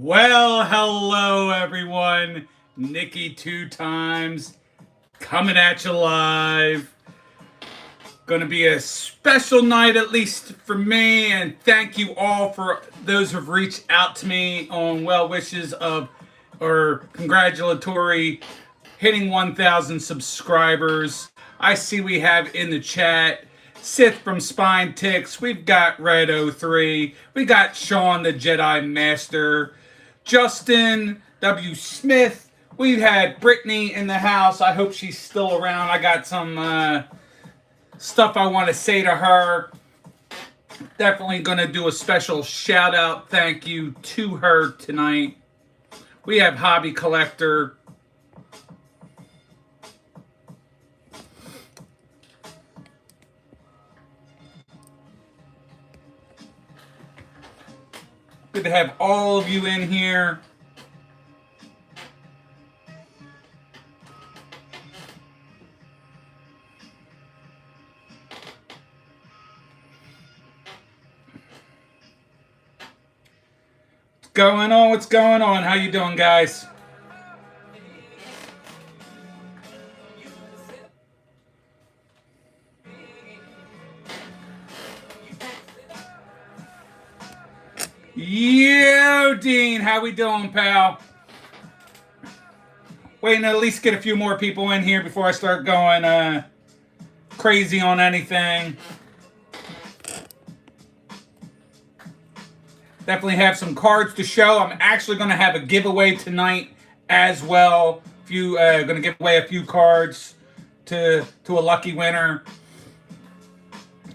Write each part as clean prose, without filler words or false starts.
Well, hello everyone. Nikki 2 times coming at you live. Gonna be a special night, at least for me, and thank you all for those who've reached out to me on well wishes of or congratulatory hitting 1,000 subscribers. I see we have in the chat Sith from Spine Ticks, we've got Red03, we got Sean the Jedi Master, Justin W. Smith, we've had Brittany in the house. I hope she's still around. I got some stuff I want to say to her. Definitely going to do a special shout out thank you to her tonight. We have Hobby Collector. Good to have all of you in here. What's going on? What's going on? How you doing, guys? Yo, Dean, how we doing, pal? Waiting to at least get a few more people in here before I start going crazy on anything. Definitely have some cards to show. I'm actually going to have a giveaway tonight as well. Going to give away a few cards to a lucky winner.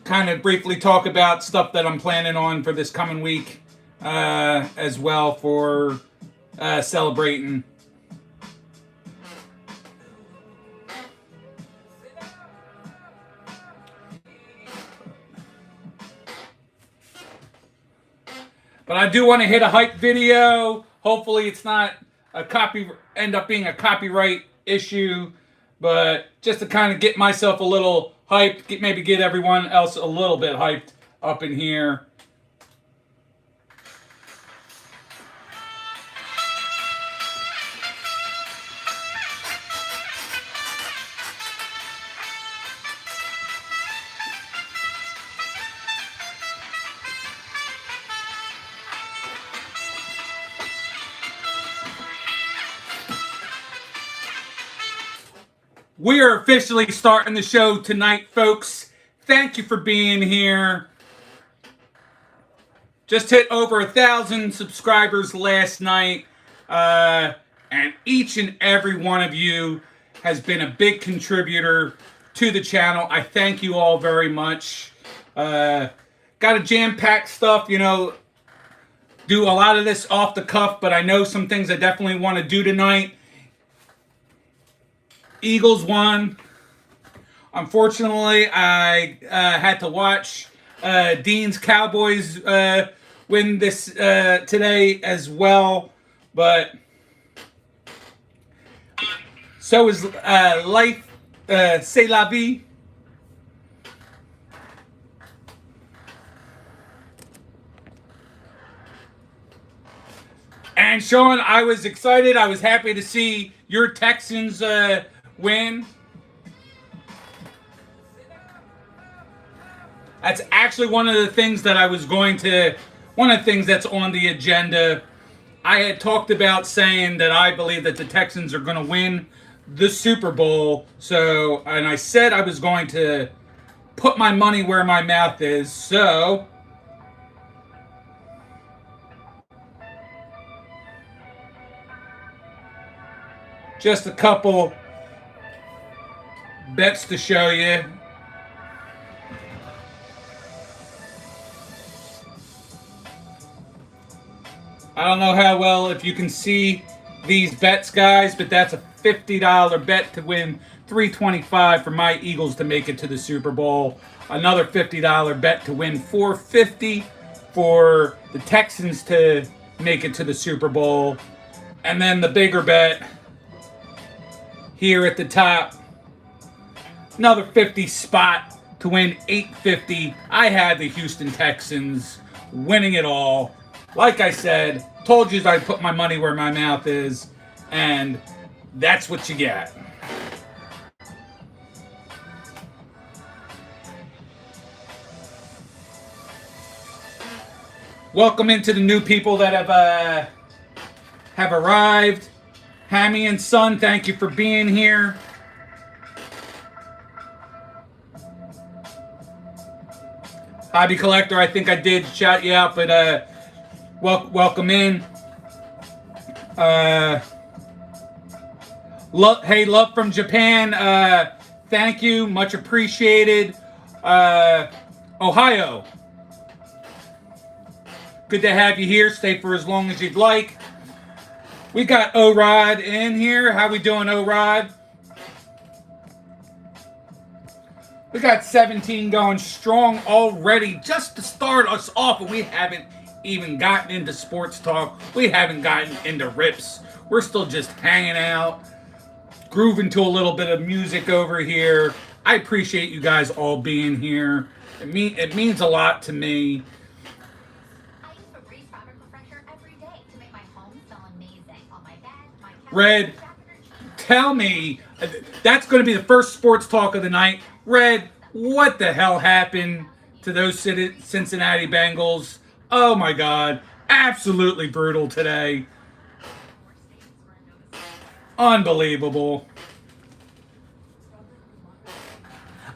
Kind of briefly talk about stuff that I'm planning on for this coming week. As well for celebrating. But I do want to hit a hype video. Hopefully it's not end up being a copyright issue, but just to kind of get myself a little hyped, maybe get everyone else a little bit hyped up in here. We are officially starting the show tonight, folks. Thank you for being here. Just hit over 1,000 subscribers last night. And each and every one of you has been a big contributor to the channel. I thank you all very much. Got a jam-packed stuff, do a lot of this off the cuff, but I know some things I definitely want to do tonight. Eagles won. Unfortunately, I had to watch Dean's Cowboys win this today as well. But so is life. C'est la vie. And Sean, I was excited. I was happy to see your Texans win. That's actually one of the things that one of the things that's on the agenda. I had talked about saying that I believe that the Texans are going to win the Super Bowl. And I said I was going to put my money where my mouth is. So just a couple bets to show you. I don't know how well if you can see these bets, guys, but that's a $50 bet to win $325 for my Eagles to make it to the Super Bowl. Another $50 bet to win $450 for the Texans to make it to the Super Bowl. And then the bigger bet here at the top, another 50 spot to win $850. I had the Houston Texans winning it all. Like I said, Told you I'd put my money where my mouth is, and that's what you get. Welcome into the new people that have arrived. Hammy and Son, thank you for being here. Hobby Collector, I think I did shout you out, but welcome in. Love from Japan. Thank you, much appreciated. Ohio, good to have you here. Stay for as long as you'd like. We got O-Rod in here. How we doing, O-Rod? We got 17 going strong already just to start us off, and we haven't even gotten into sports talk. We haven't gotten into rips. We're still just hanging out, grooving to a little bit of music over here. I appreciate you guys all being here. It means a lot to me. Red, tell me, that's going to be the first sports talk of the night. Red, what the hell happened to those Cincinnati Bengals? Oh my God, absolutely brutal today. Unbelievable.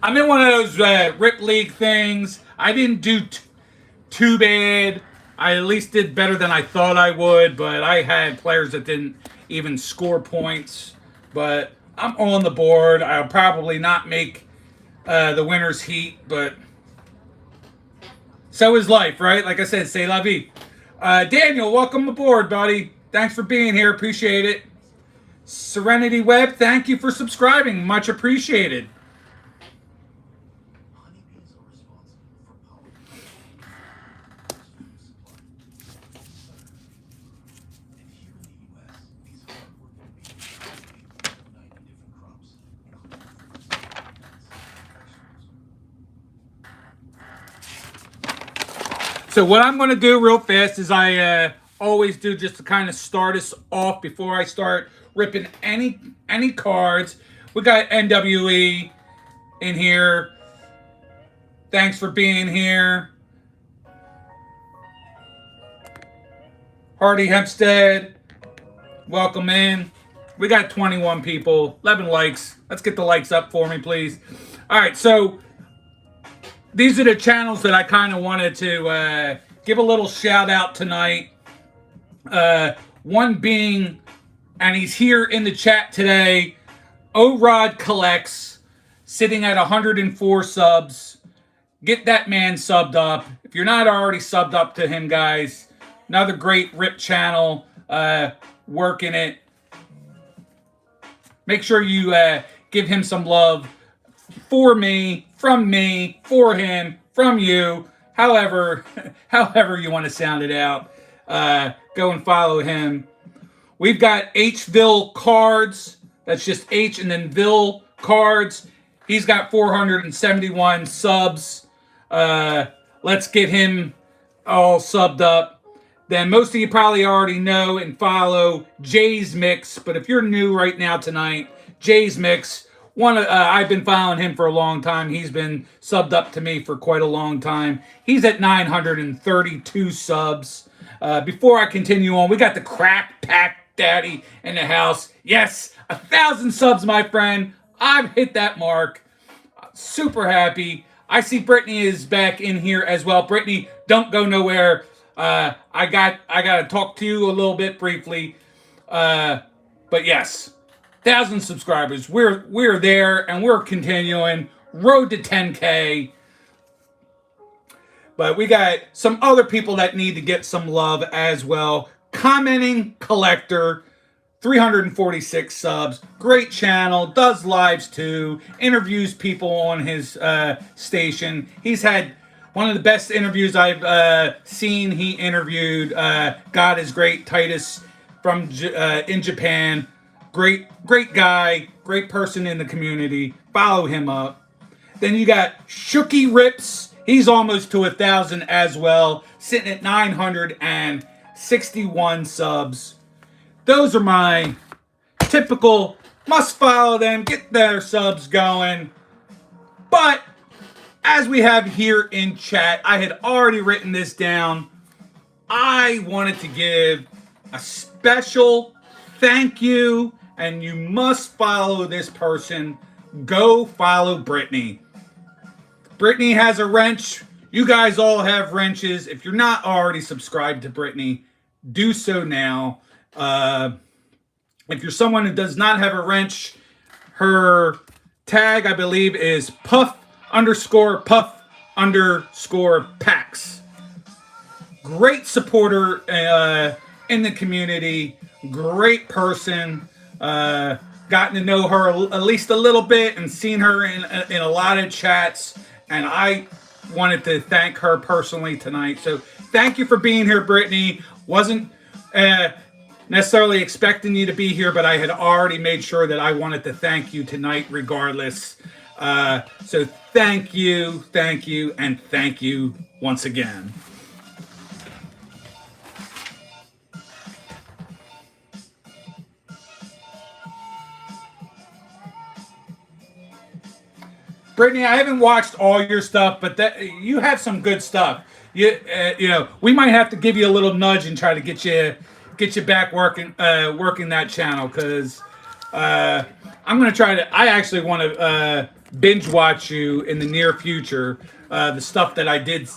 I'm in one of those Rip League things. I didn't do too bad. I at least did better than I thought I would, but I had players that didn't even score points. But I'm on the board. I'll probably not make the winner's heat, but so is life, right? Like I said, c'est la vie. Daniel, welcome aboard, buddy. Thanks for being here. Appreciate it. Serenity Web, thank you for subscribing. Much appreciated. So what I'm going to do real fast is I always do, just to kind of start us off before I start ripping any cards. We got NWE in here. Thanks for being here. Hardy Hempstead, welcome in. We got 21 people, 11 likes. Let's get the likes up for me, please. All right, so these are the channels that I kind of wanted to give a little shout out tonight. One being, and he's here in the chat today, O-Rod Collects, sitting at 104 subs. Get that man subbed up. If you're not already subbed up to him, guys, another great Rip channel, working it. Make sure you give him some love for me, from me, for him, from you, however you want to sound it out. Go and follow him. We've got Hville Cards. That's just H and then Ville Cards. He's got 471 subs. Let's get him all subbed up. Then most of you probably already know and follow Jay's Mix. But if you're new right now tonight, Jay's Mix, I've been following him for a long time. He's been subbed up to me for quite a long time. He's at 932 subs. Before I continue on, we got the Crack Pack Daddy in the house. Yes, 1,000 subs, my friend. I've hit that mark. Super happy. I see Brittany is back in here as well. Brittany, don't go nowhere. I got to talk to you a little bit briefly. But yes, 1,000 subscribers. We're there and we're continuing. Road to 10K. But we got some other people that need to get some love as well. Commenting Collector, 346 subs. Great channel. Does lives too. Interviews people on his station. He's had one of the best interviews I've seen. He interviewed God is Great Titus from in Japan. Great guy. Great person in the community. Follow him up. Then you got Shooky Rips. He's almost to 1,000 as well, sitting at 900 and 61 subs. Those are my typical must follow them, get their subs going. But as we have here in chat, I had already written this down. I wanted to give a special thank you, and you must follow this person. Go follow Brittany. Brittany has a wrench. You guys all have wrenches. If you're not already subscribed to Brittany, do so now. If you're someone who does not have a wrench, her tag, I believe, is puff_packs. Great supporter in the community. Great person. Gotten to know her at least a little bit and seen her in a lot of chats. And I wanted to thank her personally tonight. So thank you for being here, Brittany. Wasn't necessarily expecting you to be here, but I had already made sure that I wanted to thank you tonight regardless. So thank you, and thank you once again. Brittany, I haven't watched all your stuff, but you have some good stuff. You know, we might have to give you a little nudge and try to get you back working that channel, because I'm gonna try to. I actually want to binge watch you in the near future. The stuff that I did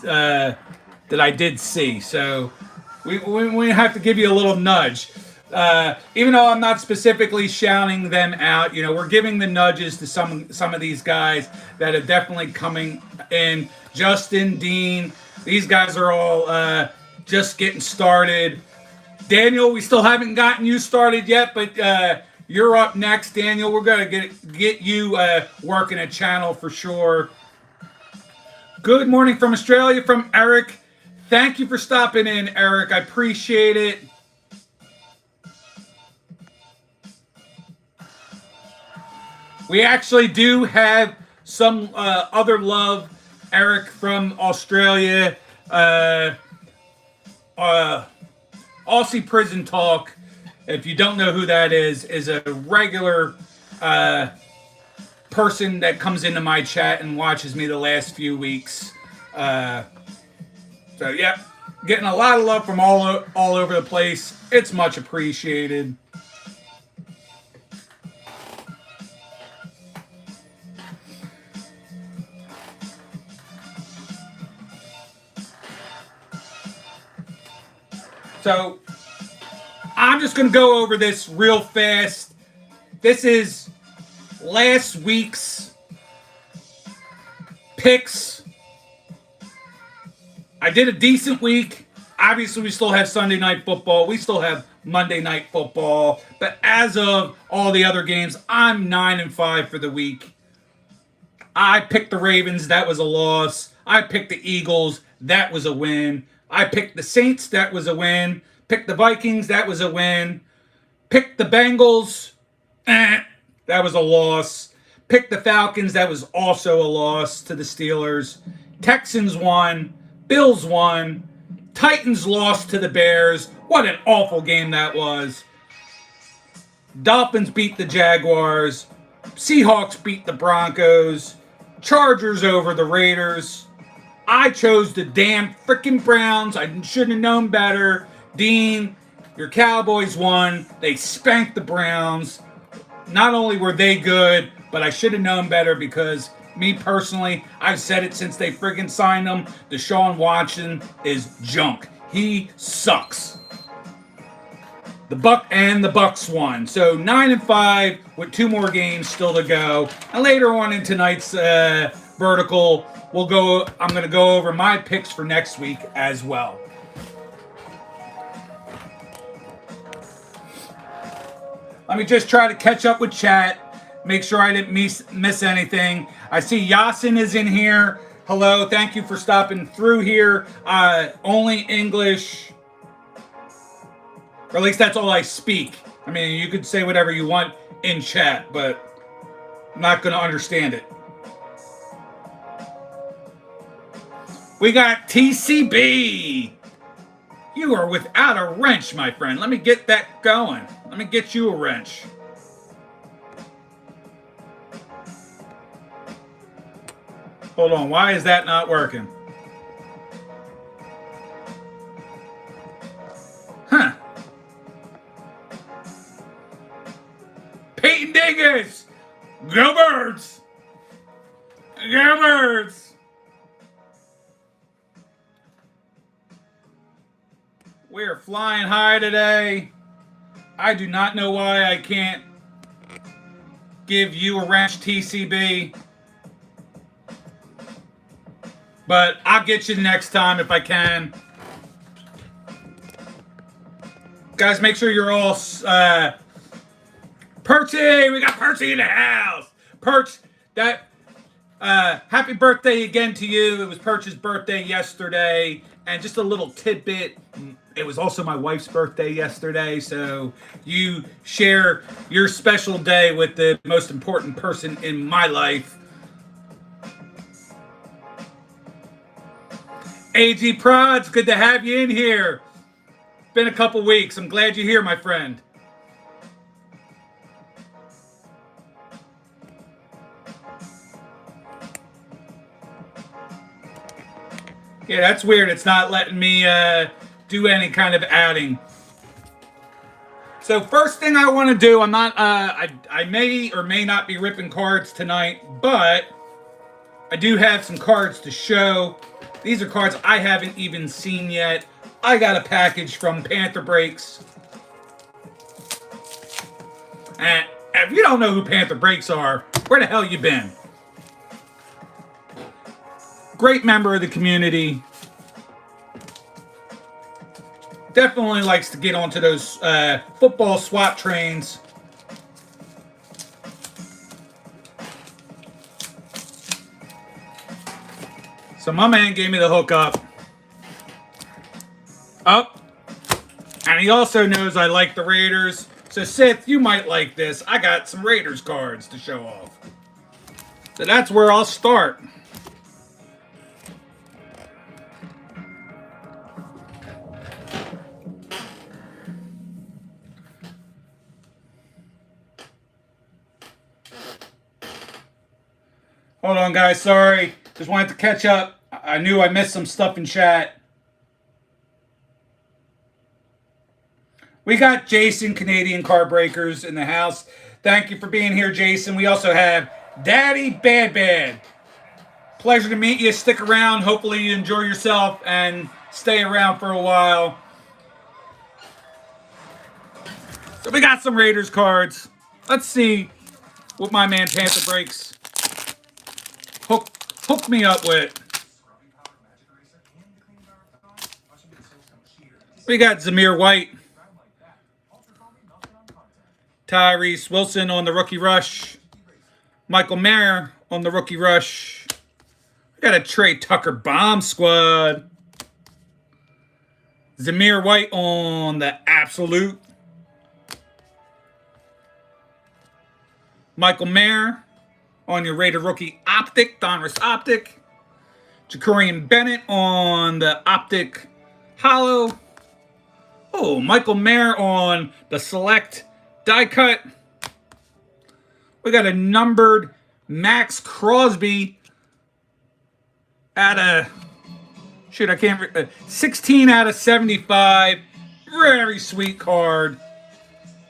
see. So we have to give you a little nudge. Even though I'm not specifically shouting them out, you know, we're giving the nudges to some of these guys that are definitely coming in. Justin, Dean, these guys are all just getting started. Daniel, we still haven't gotten you started yet, but you're up next, Daniel. We're gonna get you working a channel for sure. Good morning from Australia, from Eric. Thank you for stopping in, Eric. I appreciate it. We actually do have some other love. Eric from Australia. Aussie Prison Talk, if you don't know who that is a regular person that comes into my chat and watches me the last few weeks. So, yeah, getting a lot of love from all over the place. It's much appreciated. So I'm just going to go over this real fast. This is last week's picks. I did a decent week. Obviously, we still have Sunday Night Football. We still have Monday Night Football. But as of all the other games, I'm 9-5 for the week. I picked the Ravens. That was a loss. I picked the Eagles. That was a win. I picked the Saints, that was a win. Picked the Vikings, that was a win. Picked the Bengals, that was a loss. Picked the Falcons, that was also a loss to the Steelers. Texans won. Bills won. Titans lost to the Bears. What an awful game that was. Dolphins beat the Jaguars. Seahawks beat the Broncos. Chargers over the Raiders. I chose the damn freaking Browns. I should have known better. Dean, your Cowboys won. They spanked the Browns. Not only were they good, but I should have known better because me personally, I've said it since they freaking signed him. Deshaun Watson is junk. He sucks. The Bucks won. So 9-5 with 2 more games still to go. And later on in tonight's vertical, I'm going to go over my picks for next week as well. Let me just try to catch up with chat. Make sure I didn't miss anything. I see Yasin is in here. Hello. Thank you for stopping through here. Only English. Or at least that's all I speak. I mean, you could say whatever you want in chat, but I'm not going to understand it. We got TCB. You are without a wrench, my friend. Let me get that going. Let me get you a wrench. Hold on, why is that not working? Huh. Peyton Dingus! Go Birds! Go Birds! We're flying high today. I do not know why I can't give you a wrench, TCB. But I'll get you next time if I can. Guys, make sure you're all... Perchy! We got Perchy in the house! Perch, that... happy birthday again to you. It was Perch's birthday yesterday. And just a little tidbit. It was also my wife's birthday yesterday. So you share your special day with the most important person in my life. AG Prods, good to have you in here. Been a couple weeks. I'm glad you're here, my friend. Yeah, that's weird. It's not letting me do any kind of adding. So first thing I want to do, I'm not, I may or may not be ripping cards tonight, but I do have some cards to show. These are cards I haven't even seen yet. I got a package from Panther Breaks. And if you don't know who Panther Breaks are, where the hell you been? Great member of the community. Definitely likes to get onto those football SWAT trains. So my man gave me the hookup. Up. And he also knows I like the Raiders. So Sith, you might like this. I got some Raiders cards to show off. So that's where I'll start. Hold on, guys. Sorry. Just wanted to catch up. I knew I missed some stuff in chat. We got Jason, Canadian Card Breakers, in the house. Thank you for being here, Jason. We also have Daddy Bad Bad. Pleasure to meet you. Stick around. Hopefully you enjoy yourself and stay around for a while. So we got some Raiders cards. Let's see what my man Panther Breaks hook me up with. We got Zamir White, Tyrese Wilson on the rookie rush, Michael Mayer on the rookie rush. We got a Trey Tucker bomb squad, Zamir White on the absolute, Michael Mayer on your Raider rookie optic, Donruss optic, Jacorian Bennett on the optic hollow. Oh, Michael Mayer on the select die cut. We got a numbered Max Crosby at a, shoot, I can't, 16 out of 75. Very sweet card.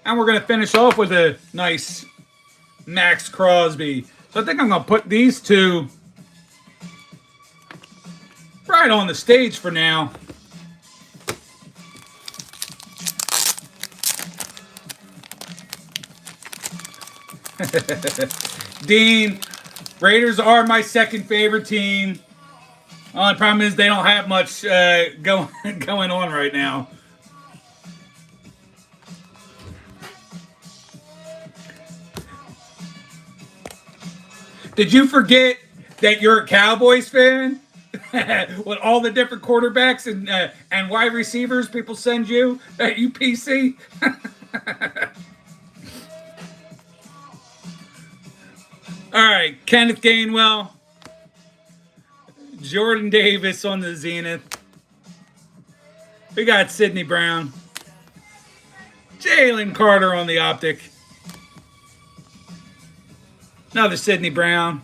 And we're going to finish off with a nice Max Crosby. So I think I'm going to put these two right on the stage for now. Dean, Raiders are my second favorite team. Only problem is they don't have much going on right now. Did you forget that you're a Cowboys fan? With all the different quarterbacks and wide receivers people send you at UPC? All right, Kenneth Gainwell, Jordan Davis on the Zenith, We got Sydney Brown. Jalen Carter on the optic. Another Sydney Brown.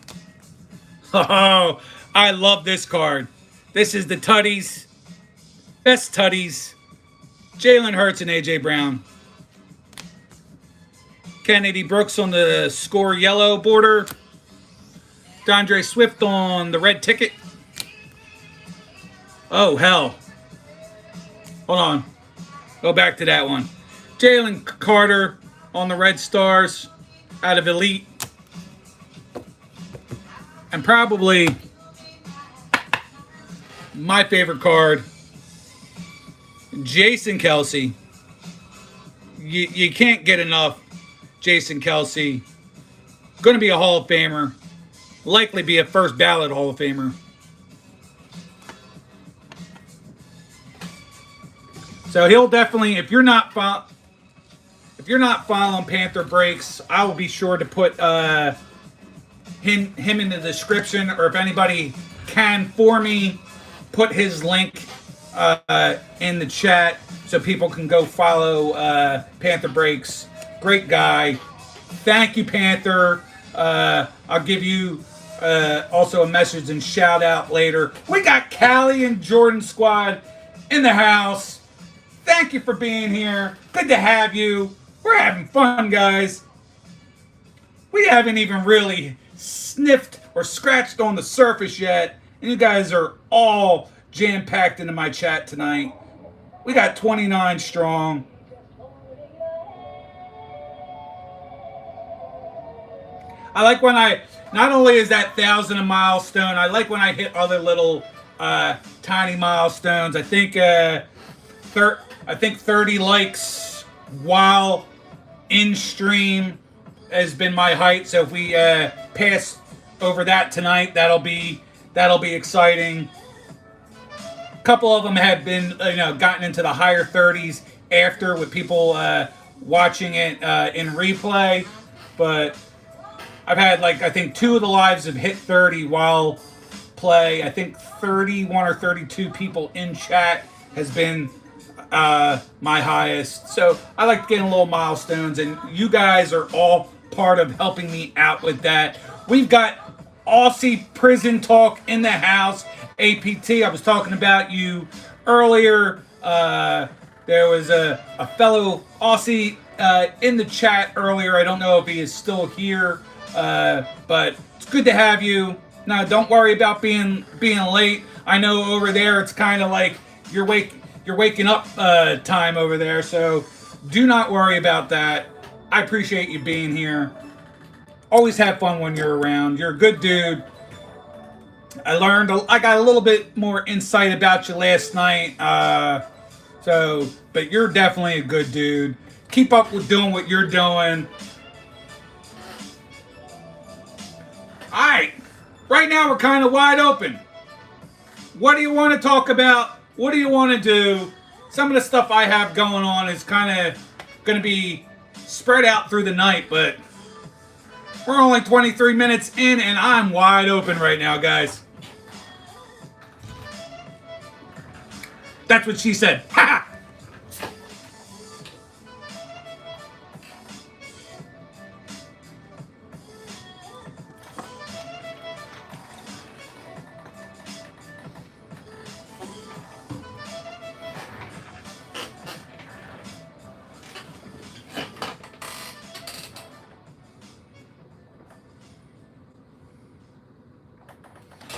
Oh, I love this card. This is the Tutties. Best Tutties. Jalen Hurts and A.J. Brown. Kennedy Brooks on the score yellow border. DeAndre Swift on the red ticket. Oh, hell. Hold on. Go back to that one. Jalen Carter on the Red Stars out of Elite. And probably my favorite card, Jason Kelce. You can't get enough Jason Kelce. Going to be a Hall of Famer. Likely be a first ballot Hall of Famer. So he'll definitely, if you're not following Panther Breaks, I will be sure to put him in the description, or if anybody can for me, put his link in the chat so people can go follow Panther Breaks. Great guy. Thank you, Panther. I'll give you also a message and shout out later. We got Callie and Jordan Squad in the house. Thank you for being here. Good to have you. We're having fun, guys. We haven't even really sniffed or scratched on the surface yet, and you guys are all jam-packed into my chat tonight. We got 29 strong. I like when not only is that 1,000 a milestone, I like when I hit other little tiny milestones. I think 30 likes while in stream has been my height. So if we pass over that tonight, that'll be exciting. A couple of them have been gotten into the higher 30s after, with people watching it in replay, but I've had I think 2 of the lives have hit 30 while play. I think 31 or 32 people in chat has been my highest. So I like getting little milestones, and you guys are all part of helping me out with that. We've got Aussie Prison Talk in the house. APT, I was talking about you earlier. There was a fellow Aussie in the chat earlier. I don't know if he is still here, but it's good to have you. Now, don't worry about being late. I know over there it's kind of like you're waking up time over there, so do not worry about that. I appreciate you being here. Always have fun when you're around. You're a good dude. I got a little bit more insight about you last night. But you're definitely a good dude. Keep up with doing what you're doing. All right. Right now we're kind of wide open. What do you want to talk about? What do you want to do? Some of the stuff I have going on is kind of going to be spread out through the night, but we're only 23 minutes in, and I'm wide open right now, guys. That's what she said. Ha!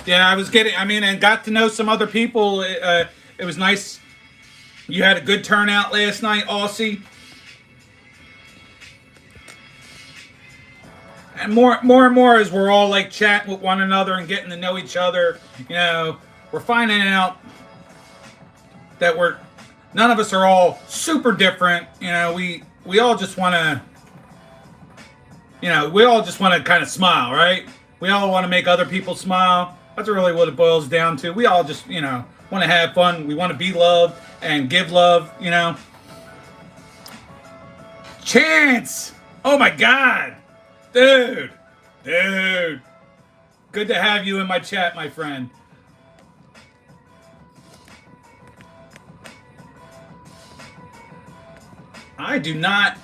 Yeah, and got to know some other people. It was nice. You had a good turnout last night, Aussie. And more and more as we're all chatting with one another and getting to know each other, we're finding out that none of us are all super different. We all just want to, kind of smile, right? We all want to make other people smile. That's really what it boils down to. We all just, want to have fun. We want to be loved and give love, Chance! Oh my God! Dude! Good to have you in my chat, my friend. I do not.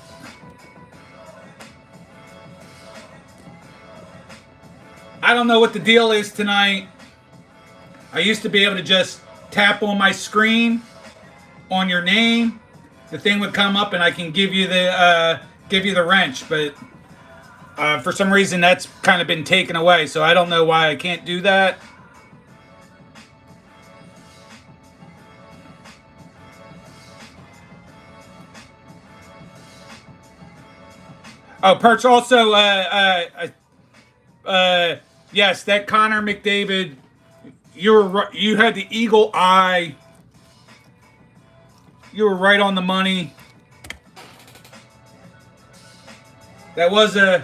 I don't know what the deal is tonight. I used to be able to just tap on my screen on your name. The thing would come up and I can give you the wrench, but for some reason that's kind of been taken away, so I don't know why I can't do that. Oh, Perch also, yes, that Connor McDavid, you had the eagle eye. You were right on the money. That was a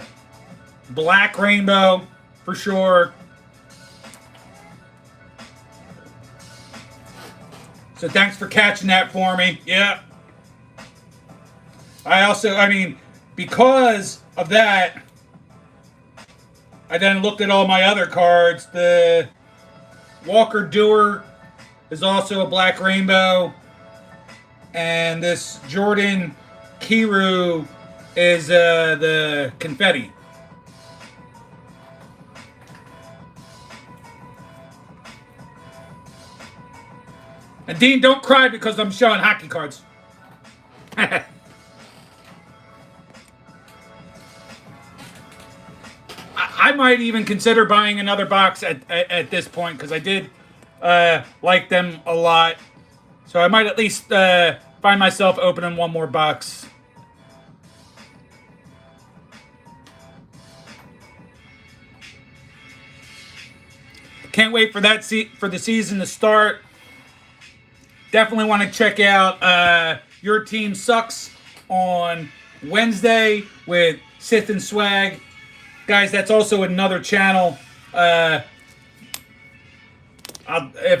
black rainbow for sure. So thanks for catching that for me. Yeah. I mean, because of that, I then looked at all my other cards. The Walker Dewar is also a black rainbow. And this Jordan Kiru is the confetti. And Dean, don't cry because I'm showing hockey cards. I might even consider buying another box at this point because I did like them a lot. So I might at least find myself opening one more box. Can't wait for that for the season to start. Definitely want to check out Your Team Sucks on Wednesday with Sith and Swag. Guys, that's also another channel. If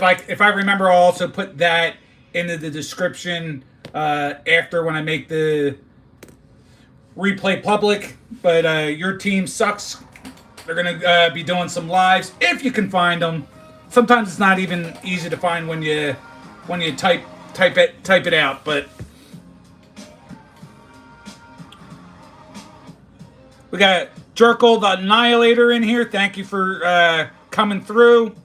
I remember, I'll also put that into the description after when I make the replay public. But Your Team Sucks. They're gonna be doing some lives if you can find them. Sometimes it's not even easy to find when you type it out. But we got Jerkle the Annihilator in here. Thank you for coming through.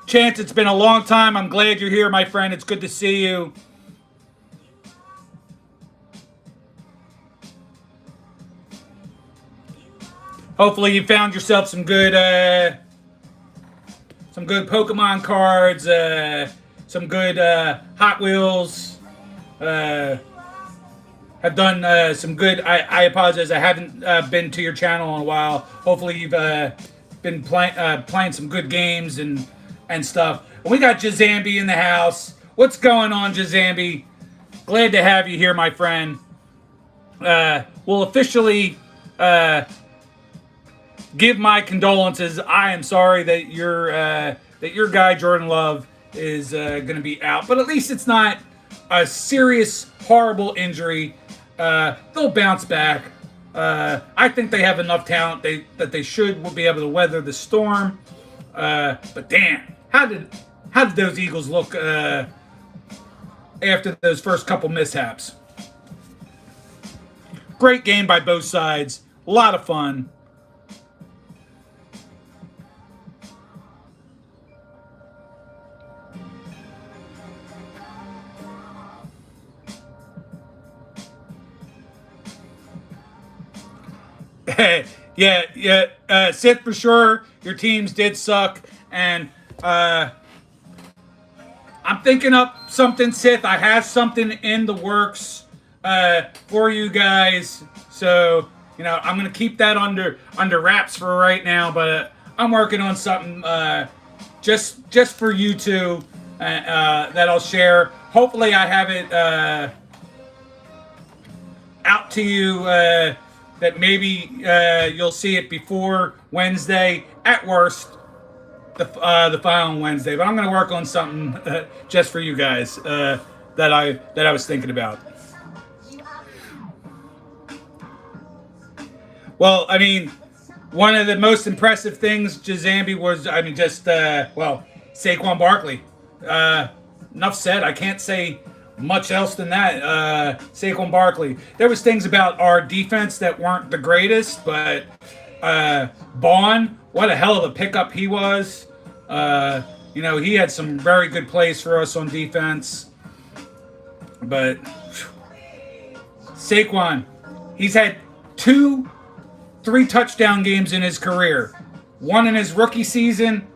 Chance, it's been a long time. I'm glad you're here, my friend. It's good to see you. Hopefully you found yourself some good Pokemon cards, some good Hot Wheels. Have done some good. I apologize. I haven't been to your channel in a while. Hopefully you've been playing some good games and stuff. And we got Jazambi in the house. What's going on, Jazambi? Glad to have you here, my friend. We'll officially give my condolences. I am sorry that your guy Jordan Love is going to be out, but at least it's not a serious, horrible injury. They'll bounce back. I think they have enough talent that they should be able to weather the storm. But damn, how did those Eagles look after those first couple mishaps? Great game by both sides. A lot of fun. Yeah. Sith, for sure, your teams did suck, and I'm thinking up something, Sith. I have something in the works for you guys, so I'm gonna keep that under wraps for right now. But I'm working on something just for you two that I'll share. Hopefully, I have it out to you. That maybe you'll see it before Wednesday, at worst, the following Wednesday. But I'm going to work on something just for you guys that I was thinking about. Well, I mean, one of the most impressive things, Jazambi, was, Saquon Barkley. Enough said. I can't say much else than that. Saquon Barkley. There was things about our defense that weren't the greatest, but Bond, what a hell of a pickup he was. He had some very good plays for us on defense. But Saquon, he's had 3 touchdown games in his career. One in his rookie season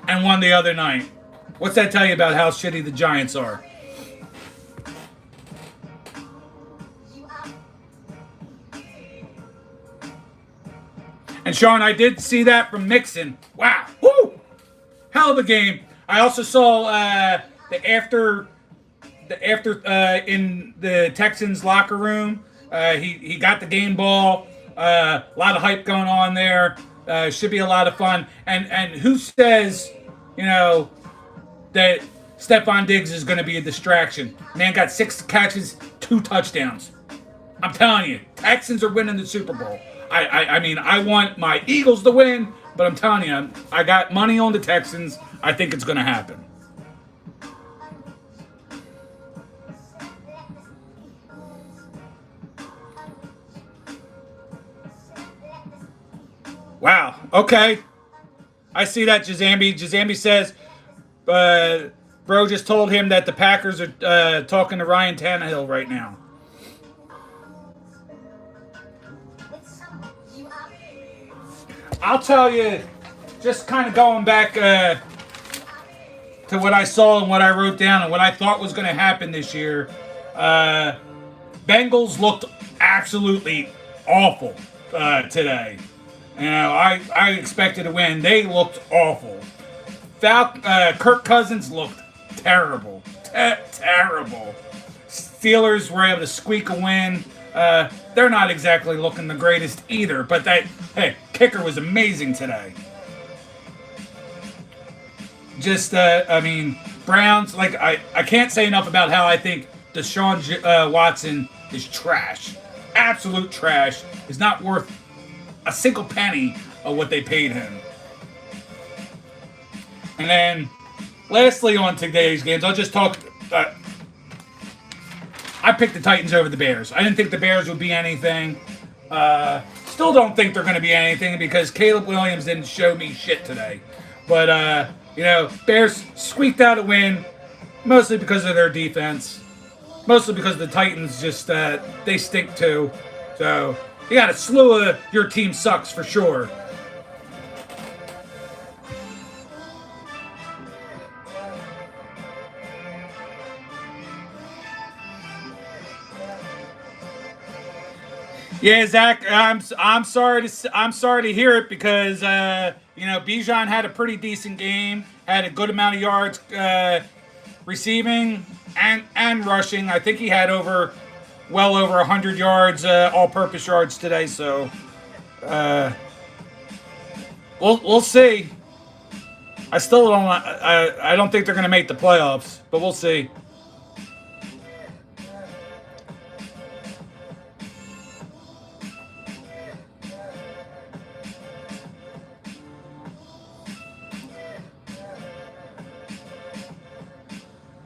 and one the other night. What's that tell you about how shitty the Giants are? And Sean, I did see that from Mixon. Wow. Woo! Hell of a game. I also saw the after in the Texans locker room. He got the game ball. A lot of hype going on there. Should be a lot of fun. And who says, that Stephon Diggs is going to be a distraction? Man got 6 catches, 2 touchdowns. I'm telling you, Texans are winning the Super Bowl. I mean, I want my Eagles to win, but I'm telling you, I got money on the Texans. I think it's going to happen. Wow. Okay. I see that, Jazambi. Jazambi says, bro just told him that the Packers are talking to Ryan Tannehill right now. I'll tell you, just kind of going back to what I saw and what I wrote down and what I thought was going to happen this year. Bengals looked absolutely awful today. I expected to win. They looked awful. Kirk Cousins looked terrible. Terrible. Steelers were able to squeak a win. They're not exactly looking the greatest either, but kicker was amazing today. Just, Browns, I can't say enough about how I think Deshaun Watson is trash. Absolute trash. Is not worth a single penny of what they paid him. And then, lastly on today's games, I'll just talk. I picked the Titans over the Bears. I didn't think the Bears would be anything. Still don't think they're going to be anything because Caleb Williams didn't show me shit today. But, Bears squeaked out a win, mostly because of their defense. Mostly because the Titans just, they stink too. So, you got a slew of your team sucks for sure. Yeah, Zach, I'm sorry to hear it because Bijan had a pretty decent game, had a good amount of yards receiving and rushing. I think he had well over 100 yards, all-purpose yards today. So we'll see. I still don't. I don't think they're going to make the playoffs, but we'll see.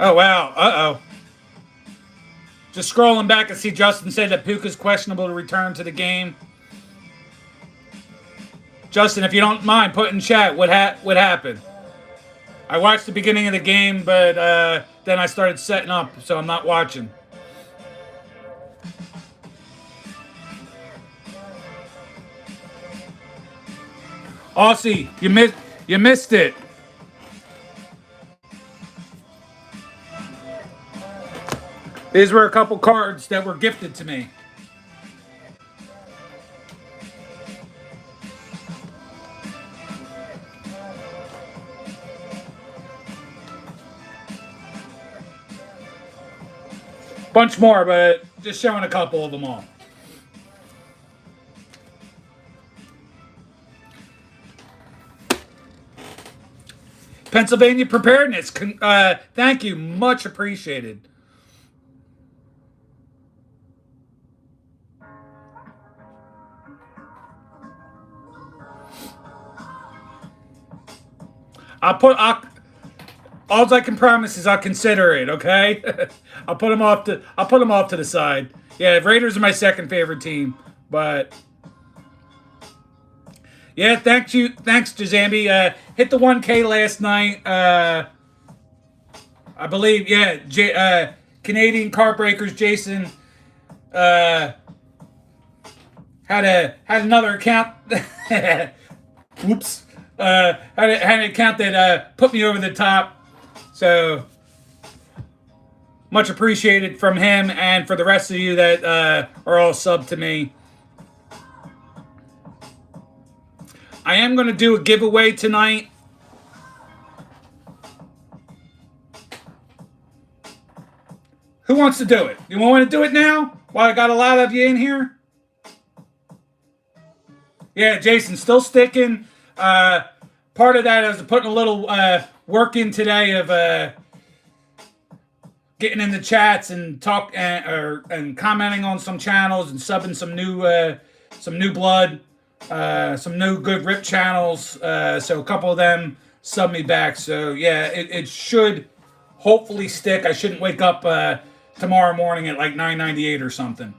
Oh, wow. Uh-oh. Just scrolling back, I see Justin said that Puka's questionable to return to the game. Justin, if you don't mind, put in chat what happened. I watched the beginning of the game, but then I started setting up, so I'm not watching. Aussie, you missed it. These were a couple cards that were gifted to me. Bunch more, but just showing a couple of them all. Pennsylvania preparedness. Thank you. Much appreciated. All I can promise is I'll consider it. Okay, I'll put them off to the side. Yeah, Raiders are my second favorite team, but yeah, thanks Jazambi. Hit the 1K last night. I believe, yeah. Canadian Car Breakers Jason had another account. Whoops. Had an account that put me over the top. So much appreciated from him and for the rest of you that are all subbed to me. I am going to do a giveaway tonight. Who wants to do it? You want to do it now? While I got a lot of you in here? Yeah, Jason, still sticking. Part of that is putting a little work in today of getting in the chats and and commenting on some channels and subbing some new blood, some new good rip channels. So a couple of them sub me back. So yeah, it should hopefully stick. I shouldn't wake up tomorrow morning at like 9:98 or something.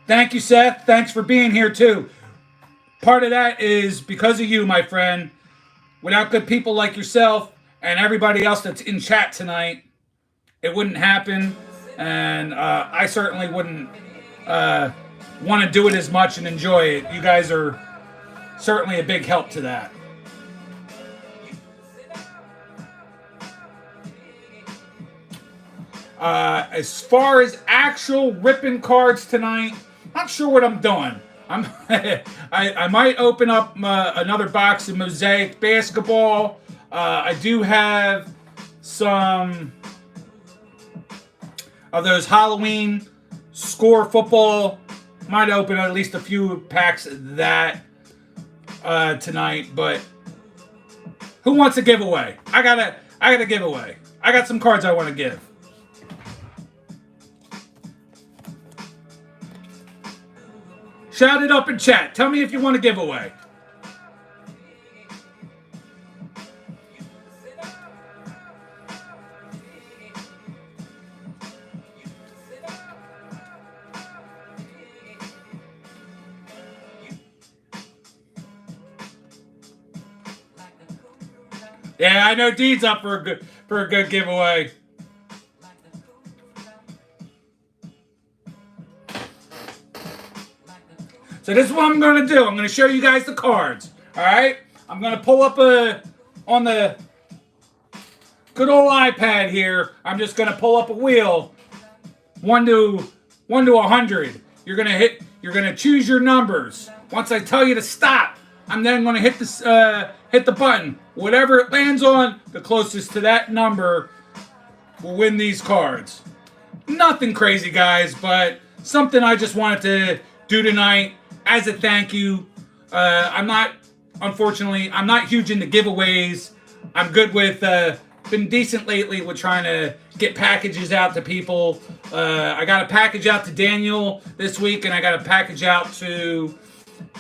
Thank you, Seth. Thanks for being here, too. Part of that is because of you, my friend. Without good people like yourself and everybody else that's in chat tonight, it wouldn't happen. And I certainly wouldn't want to do it as much and enjoy it. You guys are certainly a big help to that. As far as actual ripping cards tonight, not sure what I'm doing. I might open up another box of Mosaic basketball. I do have some of those Halloween score football. Might open at least a few packs of that tonight. But who wants a giveaway? I got a giveaway. I got some cards I want to give. Shout it up in chat. Tell me if you want a giveaway. Yeah, I know Dean's up for a good giveaway. So this is what I'm going to do. I'm going to show you guys the cards. All right? I'm going to pull up on the good old iPad here. I'm just going to pull up a wheel. 1 to 100. You're going to choose your numbers. Once I tell you to stop, I'm then going to hit the button. Whatever it lands on, the closest to that number will win these cards. Nothing crazy, guys, but something I just wanted to do tonight. As a thank you. Unfortunately, I'm not huge into giveaways. I'm good with, been decent lately with trying to get packages out to people. I got a package out to Daniel this week, and I got a package out to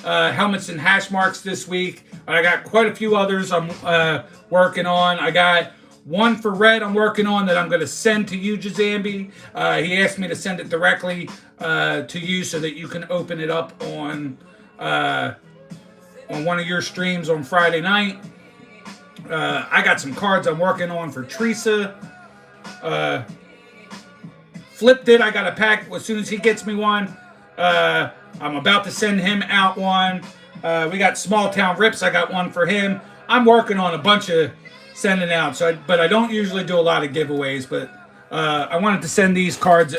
Helmets and Hash Marks this week. I got quite a few others I'm working on. I got one for Red I'm working on that I'm going to send to you, Jazambi. He asked me to send it directly to you so that you can open it up on one of your streams on Friday night. I got some cards I'm working on for Teresa. Flipped it. I got a pack as soon as he gets me one. I'm about to send him out one. We got Small Town Rips. I got one for him. I'm working on a bunch of sending out. But I don't usually do a lot of giveaways. But I wanted to send these cards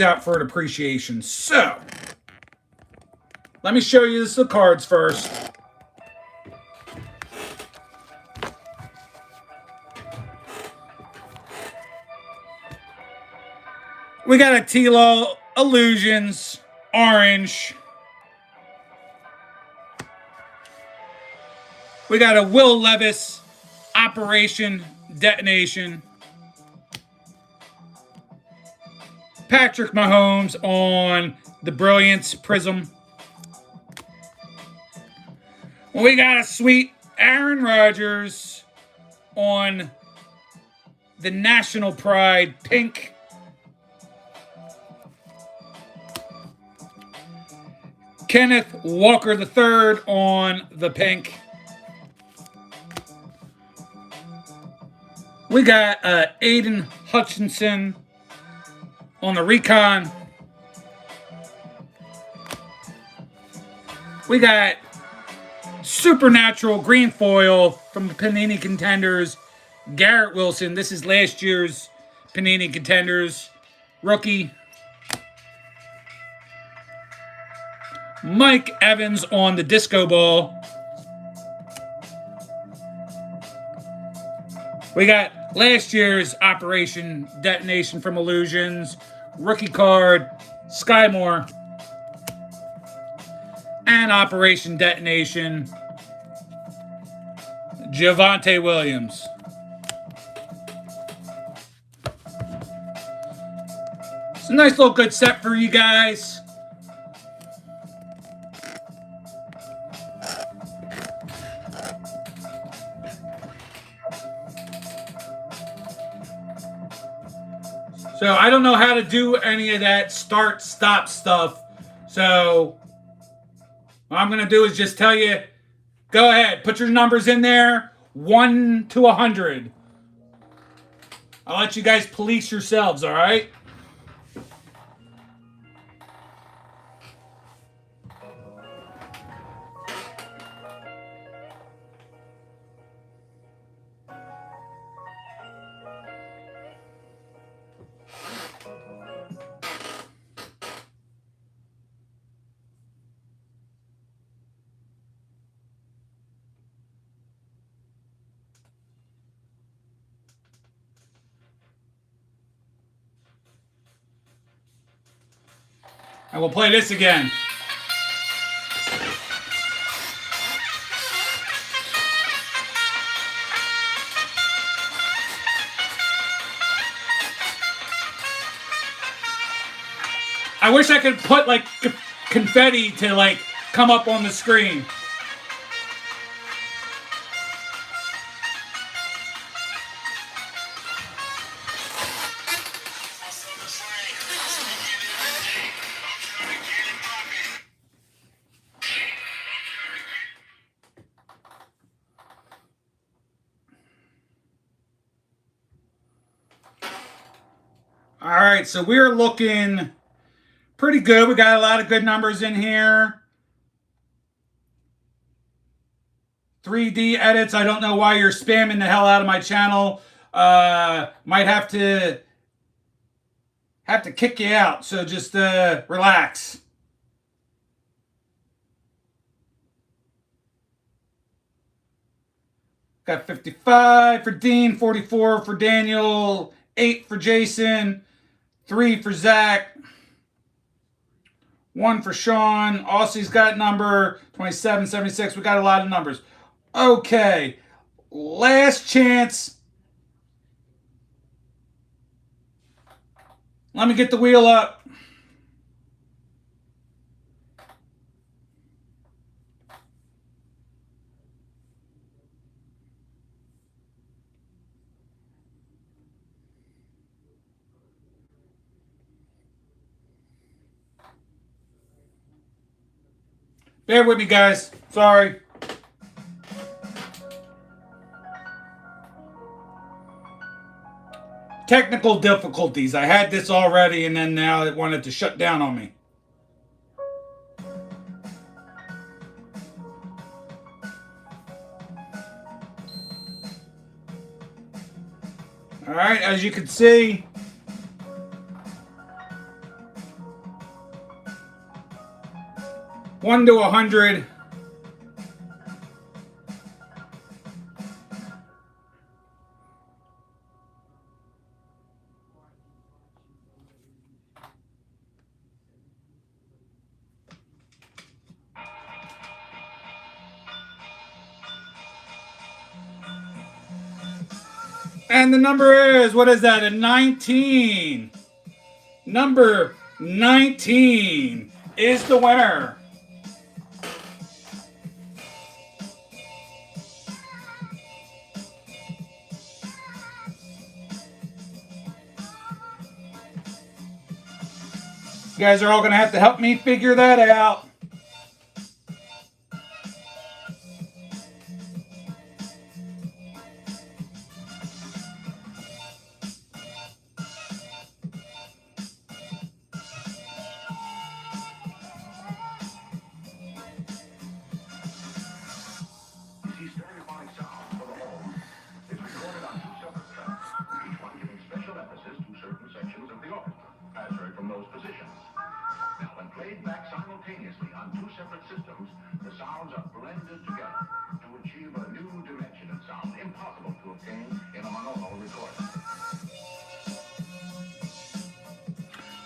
out for an appreciation. So let me show you the cards first. We got a Tilo Illusions Orange. We got a Will Levis Operation Detonation. Patrick Mahomes on the Brilliance Prism. We got a sweet Aaron Rodgers on the National Pride pink. Kenneth Walker III on the pink. We got Aiden Hutchinson on the recon. We got Supernatural green foil from the Panini Contenders, Garrett Wilson. This is last year's Panini Contenders rookie. Mike Evans on the disco ball. We got last year's Operation Detonation from Illusions, rookie card, Sky Moore, and Operation Detonation, Javonte Williams. It's a nice little good set for you guys. So I don't know how to do any of that start, stop stuff. So what I'm going to do is just tell you, go ahead, put your numbers in there, 1 to 100. I'll let you guys police yourselves, all right? And we'll play this again. I wish I could put like confetti to like come up on the screen. All right, so we're looking pretty good. We got a lot of good numbers in here. 3D edits. I don't know why you're spamming the hell out of my channel. Might have to kick you out. So just relax. Got 55 for Dean, 44 for Daniel, 8 for Jason, 3 for Zach, 1 for Sean. Aussie's got number 27, 76. We got a lot of numbers. Okay. Last chance. Let me get the wheel up. Bear with me, guys. Sorry. Technical difficulties. I had this already, and then now it wanted to shut down on me. All right, as you can see, one to 100. And the number is, what is that, a 19. Number 19 is the winner. You guys are all going to have to help me figure that out.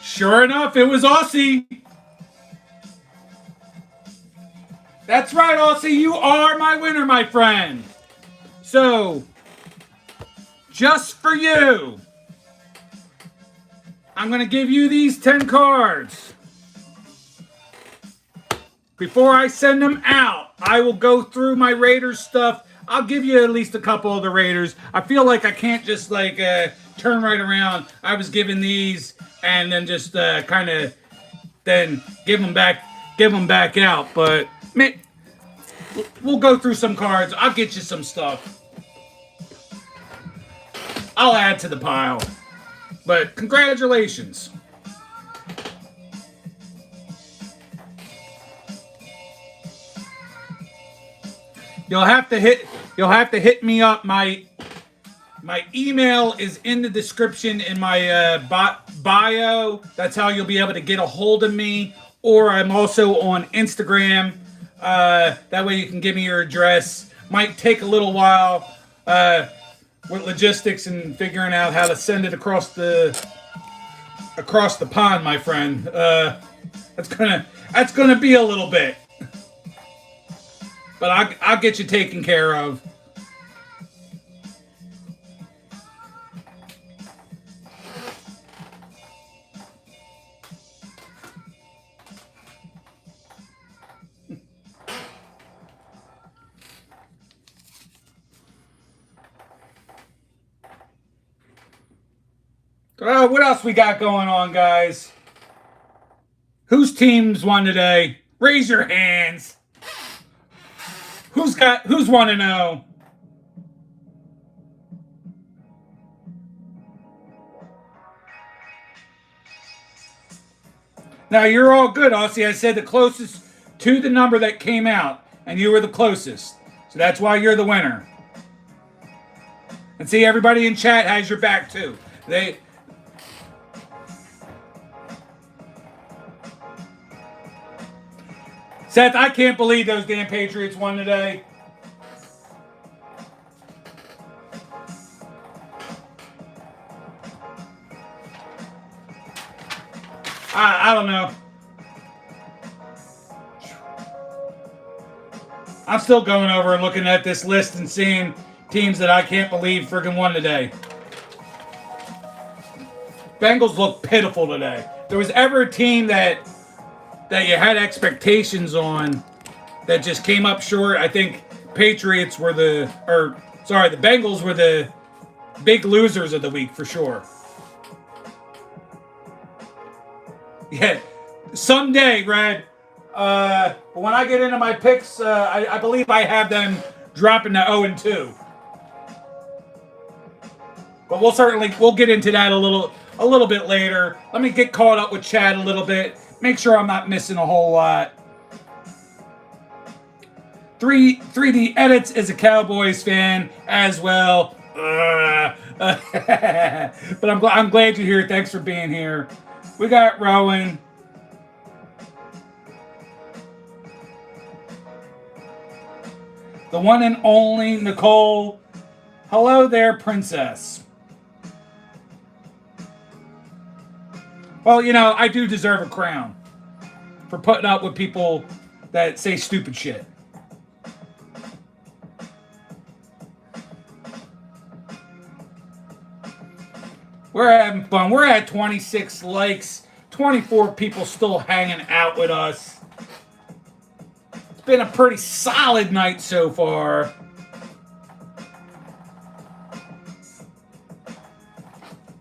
Sure enough, it was Aussie. That's right, Aussie. You are my winner, my friend. So, just for you, I'm going to give you these 10 cards. Before I send them out, I will go through my Raiders stuff. I'll give you at least a couple of the Raiders. I feel like I can't just turn right around. I was given these and then just kind of then give them back out. But man, we'll go through some cards. I'll get you some stuff. I'll add to the pile. But congratulations. You'll have to hit me up. My email is in the description in my bio. That's how you'll be able to get a hold of me. Or I'm also on Instagram. That way you can give me your address. Might take a little while with logistics and figuring out how to send it across the pond, my friend. That's gonna be a little bit. But I'll get you taken care of. What else we got going on, guys? Whose teams won today? Raise your hands. Who's 1-0? Now you're all good, Aussie. I said the closest to the number that came out, and you were the closest. So that's why you're the winner. And see, everybody in chat has your back too. Seth, I can't believe those damn Patriots won today. I don't know. I'm still going over and looking at this list and seeing teams that I can't believe friggin' won today. Bengals look pitiful today. If there was ever a team that you had expectations on that just came up short, I think Patriots were the Bengals were the big losers of the week for sure. Yeah, someday, Red. When I get into my picks, I believe I have them dropping to 0-2. But we'll get into that a little bit later. Let me get caught up with Chad a little bit. Make sure I'm not missing a whole lot. 3D Edits is a Cowboys fan as well. But I'm glad you're here. Thanks for being here. We got Rowan. The one and only Nicole. Hello there, princess. Well, I do deserve a crown for putting up with people that say stupid shit. We're having fun. We're at 26 likes, 24 people still hanging out with us. It's been a pretty solid night so far.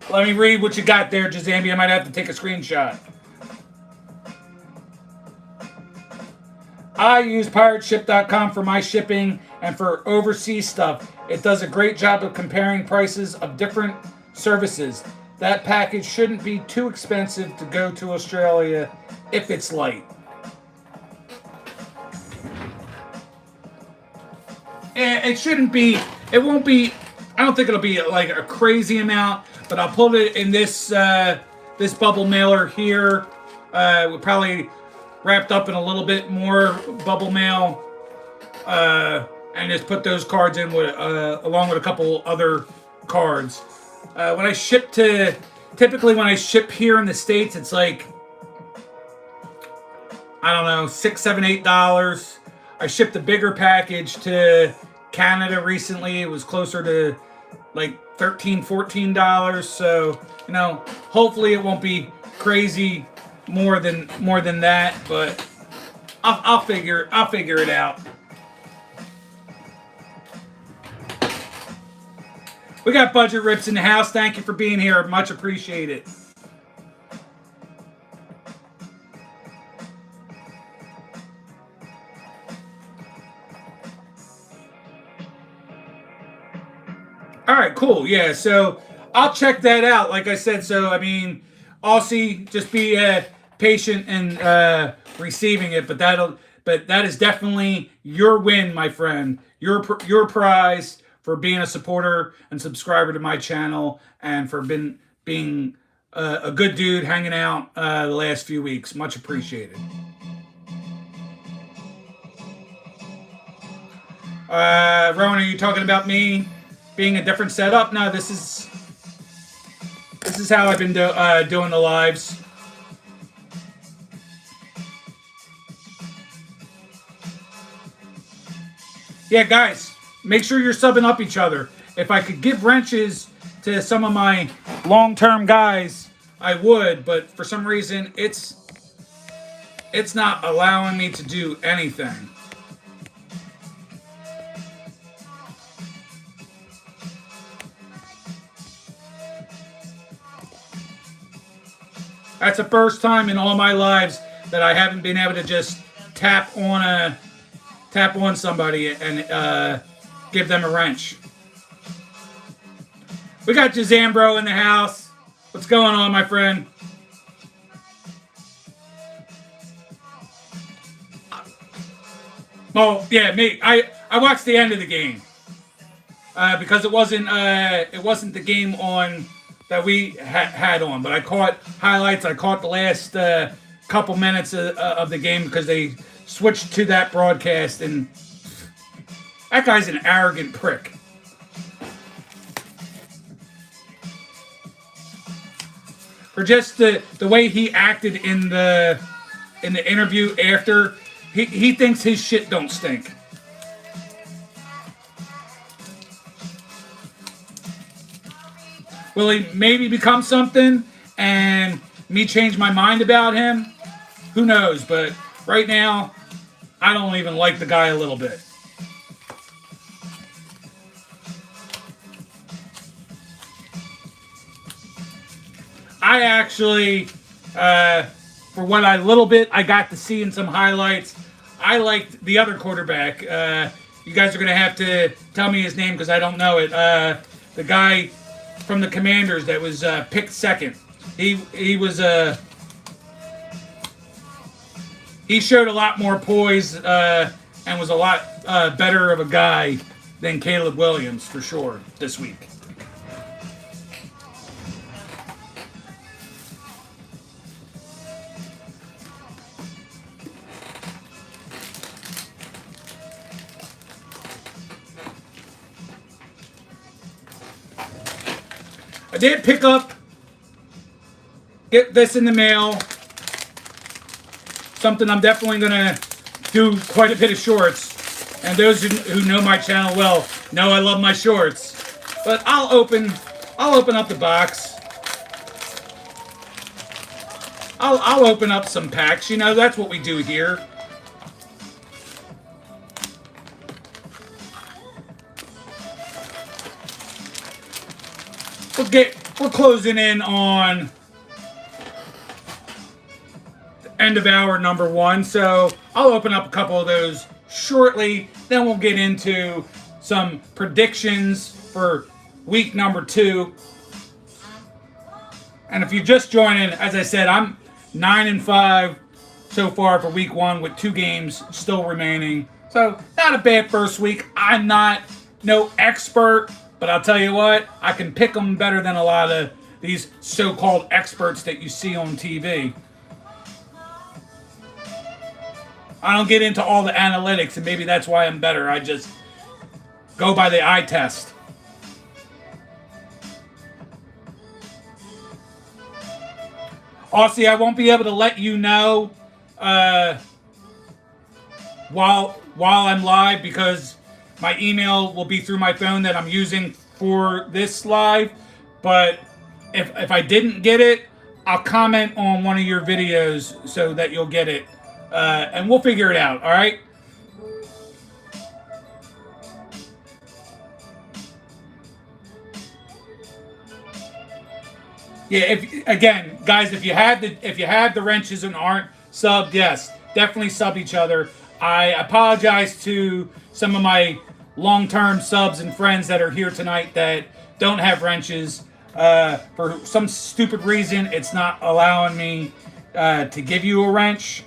Let me read what you got there, Jazambi. I might have to take a screenshot. I use pirateship.com for my shipping and for overseas stuff. It does a great job of comparing prices of different services. That package shouldn't be too expensive to go to Australia if it's light. It shouldn't be, it won't be, I don't think it'll be like a crazy amount, but I'll put it in this this bubble mailer here. We probably wrapped up in a little bit more bubble mail, and just put those cards in with along with a couple other cards. When I ship to, typically when I ship here in the States, it's like, I don't know, $6, $7, $8. I shipped a bigger package to Canada recently. It was closer to like $13, $14. So, you know, hopefully it won't be crazy more than that, but I'll figure it out. We got Budget Rips in the house. Thank you for being here. Much appreciated. All right, cool. Yeah, so I'll check that out. Like I said, so I mean, Aussie, just be patient and receiving it. But that is definitely your win, my friend. Your prize for being a supporter and subscriber to my channel, and for being a good dude hanging out the last few weeks. Much appreciated. Rowan, are you talking about me being a different setup? No, this is how I've been doing the lives. Yeah, guys, make sure you're subbing up each other. If I could give wrenches to some of my long-term guys, I would, but for some reason, it's not allowing me to do anything. That's the first time in all my lives that I haven't been able to just tap on somebody and give them a wrench. We got Jazambro in the house. What's going on, my friend? Oh yeah, me. I watched the end of the game because it wasn't the game on that we had on, but I caught highlights. I caught the last couple minutes of the game because they switched to that broadcast, and that guy's an arrogant prick. For just the way he acted in the interview after, he thinks his shit don't stink. Will he maybe become something and me change my mind about him? Who knows? But right now, I don't even like the guy a little bit. I actually, for what little bit I got to see in some highlights, I liked the other quarterback. You guys are going to have to tell me his name because I don't know it. The guy from the Commanders that was picked second. He showed a lot more poise and was a lot better of a guy than Caleb Williams for sure this week. I did get this in the mail. Something I'm definitely gonna do quite a bit of shorts. And those who know my channel well know I love my shorts. But I'll open up the box. I'll open up some packs. You know, that's what we do here. We're closing in on the end of hour number 1, so I'll open up a couple of those shortly. Then we'll get into some predictions for week number 2. And if you're just joining, as I said, I'm 9-5 so far for week 1 with 2 games still remaining. So not a bad first week. I'm not no expert, but I'll tell you what, I can pick them better than a lot of these so-called experts that you see on TV. I don't get into all the analytics, and maybe that's why I'm better. I just go by the eye test. Aussie, I won't be able to let you know while I'm live because my email will be through my phone that I'm using for this live. But if I didn't get it, I'll comment on one of your videos so that you'll get it. And we'll figure it out, all right? Yeah, again, guys, if you have the wrenches and aren't subbed, yes, definitely sub each other. I apologize to some of my long-term subs and friends that are here tonight that don't have wrenches. For some stupid reason, it's not allowing me to give you a wrench.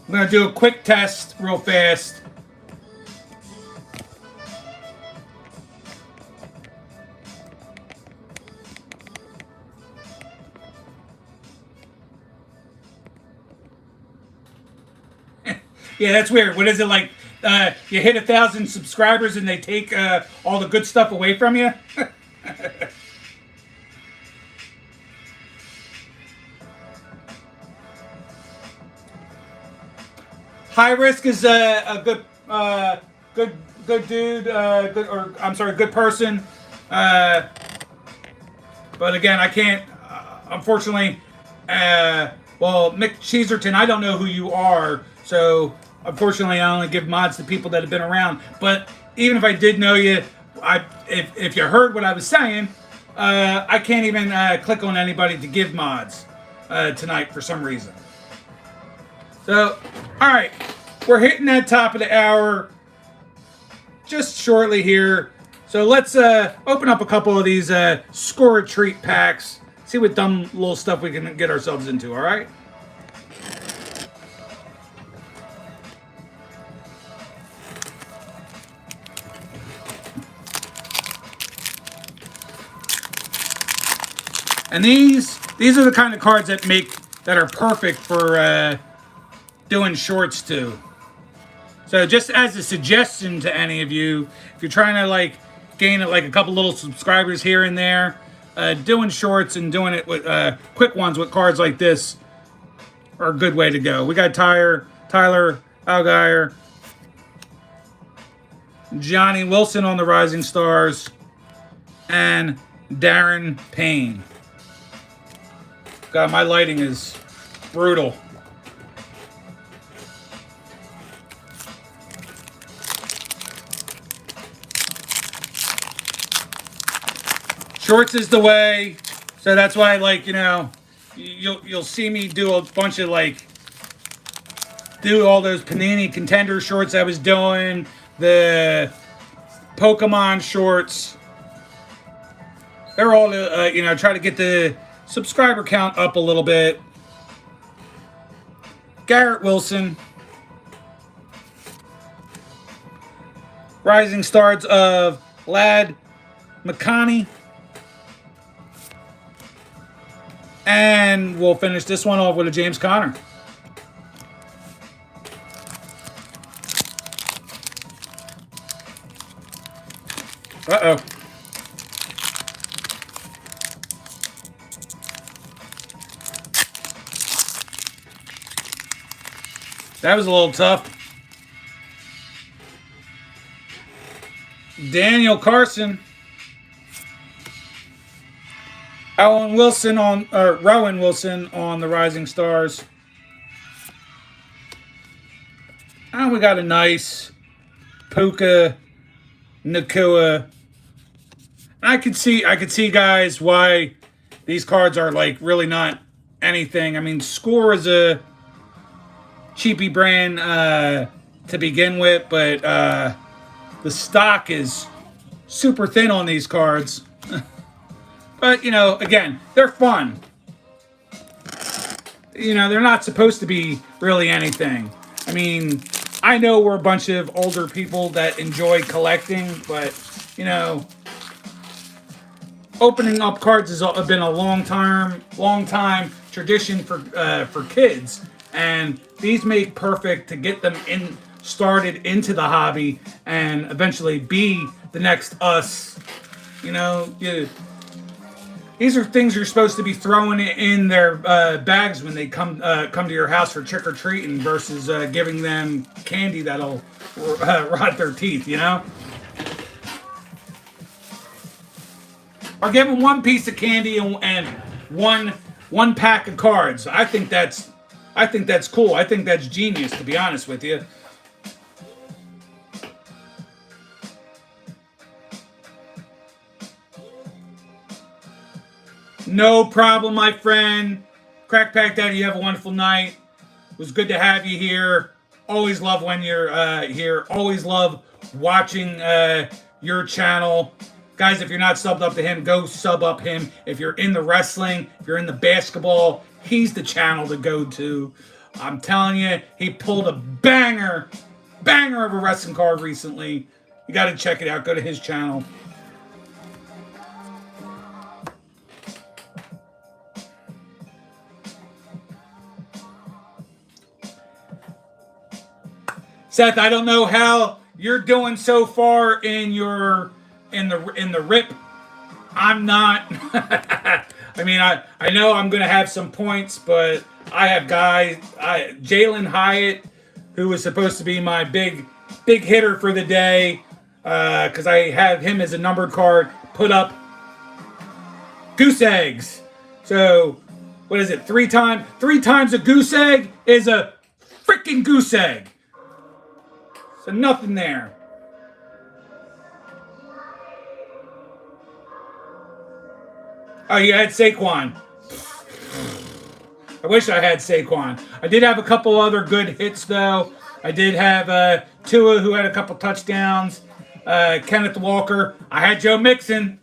I'm going to do a quick test real fast. Yeah, that's weird. What is it like? You hit 1,000 subscribers and they take all the good stuff away from you? High Risk is a good dude, good person. But again, I can't, unfortunately. Well, Mick Cheeserton, I don't know who you are, so unfortunately, I only give mods to people that have been around. But even if I did know you, if you heard what I was saying, I can't even click on anybody to give mods tonight for some reason. So, all right, we're hitting that top of the hour just shortly here. So let's open up a couple of these score a treat packs. See what dumb little stuff we can get ourselves into, all right? And these are the kind of cards that are perfect for doing shorts too. So just as a suggestion to any of you, if you're trying to like gain like a couple little subscribers here and there, doing shorts and doing it with quick ones with cards like this are a good way to go. We got Tyler Allgaier, Johnny Wilson on the Rising Stars, and Darren Payne. God, my lighting is brutal. Shorts is the way, so that's why, like, you know, you'll see me do a bunch of do all those Panini Contender shorts I was doing, the Pokemon shorts. They're all you know, try to get the subscriber count up a little bit. Garrett Wilson, Rising Stars of Lad McConney. And we'll finish this one off with a James Conner. Uh-oh. That was a little tough. Daniel Carson. Rowan Wilson on the Rising Stars. And we got a nice Puka Nakua. And I could see, guys, why these cards are like really not anything. I mean, Score is a cheapy brand to begin with, but the stock is super thin on these cards. But, you know, again, they're fun. You know, they're not supposed to be really anything. I mean, I know we're a bunch of older people that enjoy collecting, but, you know, opening up cards has been a long time tradition for kids, and these make perfect to get them started into the hobby and eventually be the next us. You know, these are things you're supposed to be throwing in their bags when they come to your house for trick or treating versus giving them candy that'll rot their teeth. You know. Or give them one piece of candy and one pack of cards. I think that's cool. I think that's genius, to be honest with you. No problem, my friend. Crack Pack Daddy, you have a wonderful night. It was good to have you here. Always love when you're here. Always love watching your channel. Guys, if you're not subbed up to him, go sub up him. If you're in the wrestling, if you're in the basketball, he's the channel to go to. I'm telling you, he pulled a banger of a wrestling card recently. You got to check it out. Go to his channel. Seth, I don't know how you're doing so far in the rip. I'm not. I mean, I know I'm going to have some points, but I have guys, Jalen Hyatt, who was supposed to be my big hitter for the day, because I have him as a numbered card, put up goose eggs. So, what is it? Three times a goose egg is a freaking goose egg. So nothing there. Oh, you had Saquon. I wish I had Saquon. I did have a couple other good hits, though. I did have Tua, who had a couple touchdowns. Kenneth Walker. I had Joe Mixon.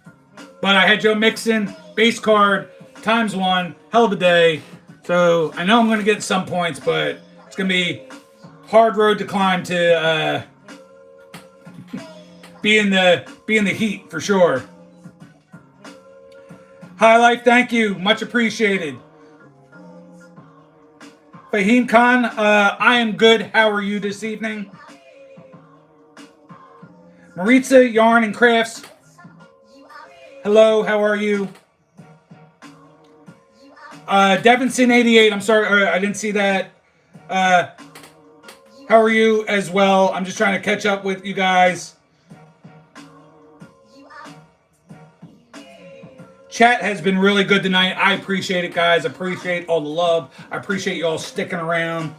But I had Joe Mixon, base card, ×1. Hell of a day. So I know I'm going to get some points, but it's going to be hard road to climb to be in the heat for sure. High Life, thank you. Much appreciated. Fahim Khan, I am good. How are you this evening? Maritza Yarn and Crafts. Hello, how are you? Devinson88, I'm sorry, I didn't see that. How are you as well? I'm just trying to catch up with you guys. Chat has been really good tonight. I appreciate it, guys. I appreciate all the love. I appreciate you all sticking around.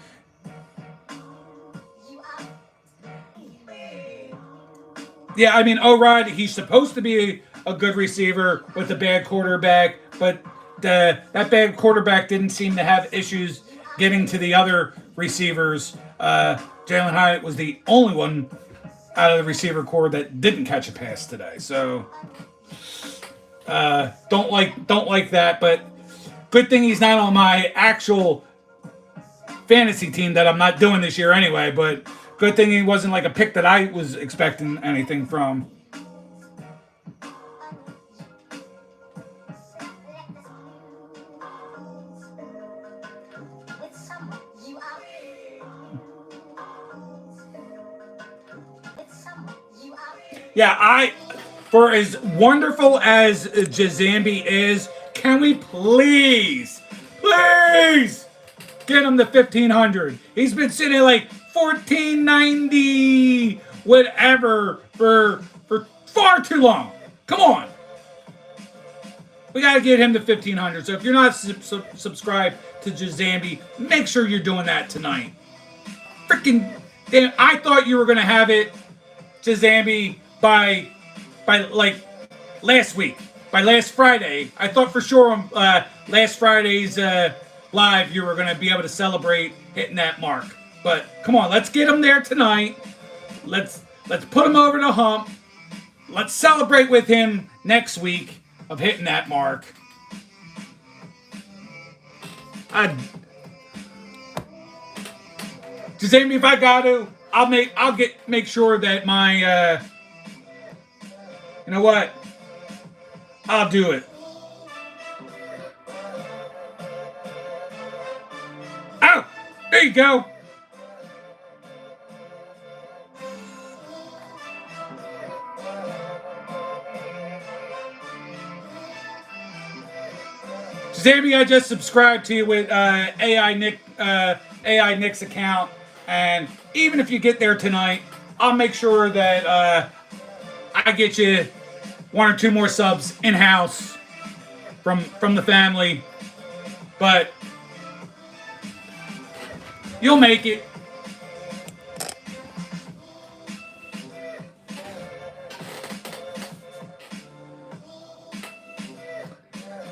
Yeah, I mean, O-Rod, he's supposed to be a good receiver with a bad quarterback, but that bad quarterback didn't seem to have issues getting to the other receivers. Jalen Hyatt was the only one out of the receiver corps that didn't catch a pass today. So don't like that, but good thing he's not on my actual fantasy team that I'm not doing this year anyway, but good thing he wasn't like a pick that I was expecting anything from. Yeah, for as wonderful as Jazambi is, can we please get him to 1,500? He's been sitting at like 1,490 whatever for far too long. Come on. We got to get him to 1,500. So if you're not subscribed to Jazambi, make sure you're doing that tonight. Freaking Damn, I thought you were gonna have it, Jazambi, by like last week, by last Friday. I thought for sure on last Friday's live you were gonna be able to celebrate hitting that mark. But come on, let's get him there tonight. Let's put him over the hump. Let's celebrate with him next week of hitting that mark. Just Amy, if I got to, I'll make sure that my you know what? I'll do it. Oh, there you go. Sammy, I just subscribed to you with AI Nick's account, and even if you get there tonight, I'll make sure that I get you 1 or 2 more subs in house from the family. But you'll make it.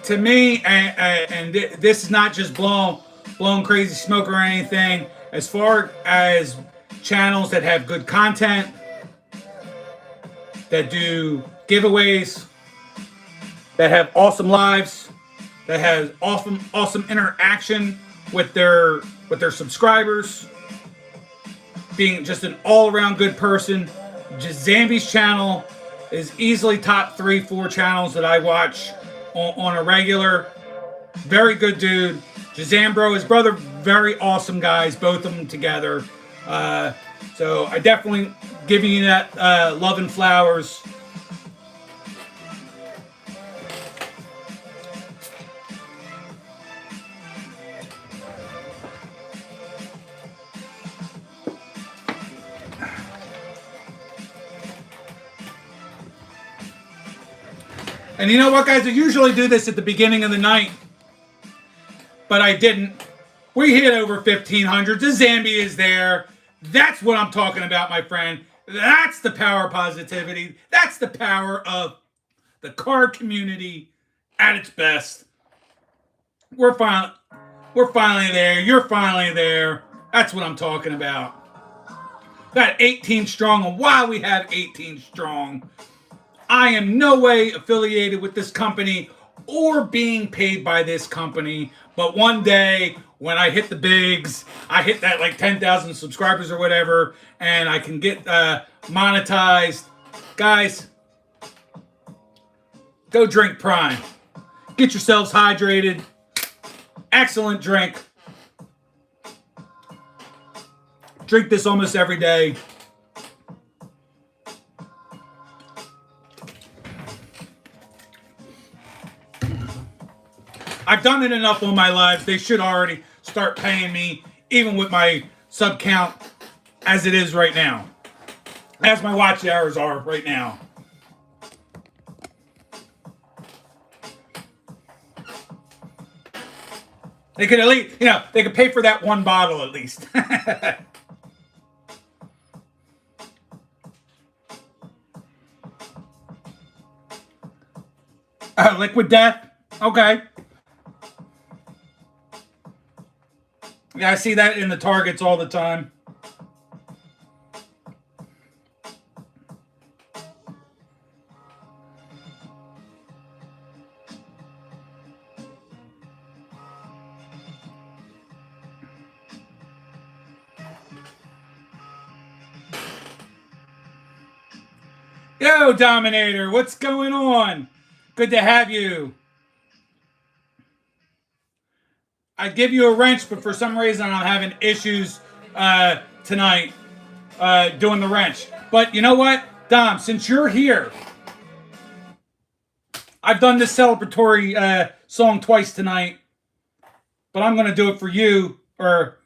To me, and this is not just blown crazy smoke or anything. As far as channels that have good content, that do giveaways, that have awesome lives, that has awesome interaction with their subscribers, being just an all-around good person, Jazambi's channel is easily top 3-4 channels that I watch on a regular. Very good dude. Jazambro, his brother, very awesome guys, both of them together. So I definitely giving you that love and flowers. And you know what, guys? I usually do this at the beginning of the night, but I didn't. We hit over 1,500. The Zambi is there. That's what I'm talking about, my friend. That's the power of positivity. That's the power of the card community at its best. We're finally there. You're finally there. That's what I'm talking about. Got 18 strong, and while we have 18 strong, I am no way affiliated with this company or being paid by this company. But one day, when I hit the bigs, I hit that like 10,000 subscribers or whatever, and I can get monetized. Guys, go drink Prime. Get yourselves hydrated. Excellent drink. Drink this almost every day. I've done it enough on my lives. They should already start paying me, even with my sub count as it is right now. As my watch hours are right now. They could at least, they could pay for that one bottle at least. Liquid Death? Okay. Yeah, I see that in the Targets all the time. Yo, Dominator, what's going on? Good to have you. I'd give you a wrench, but for some reason I'm having issues tonight doing the wrench. But you know what, Dom, since you're here, I've done this celebratory song twice tonight, but I'm going to do it for you, or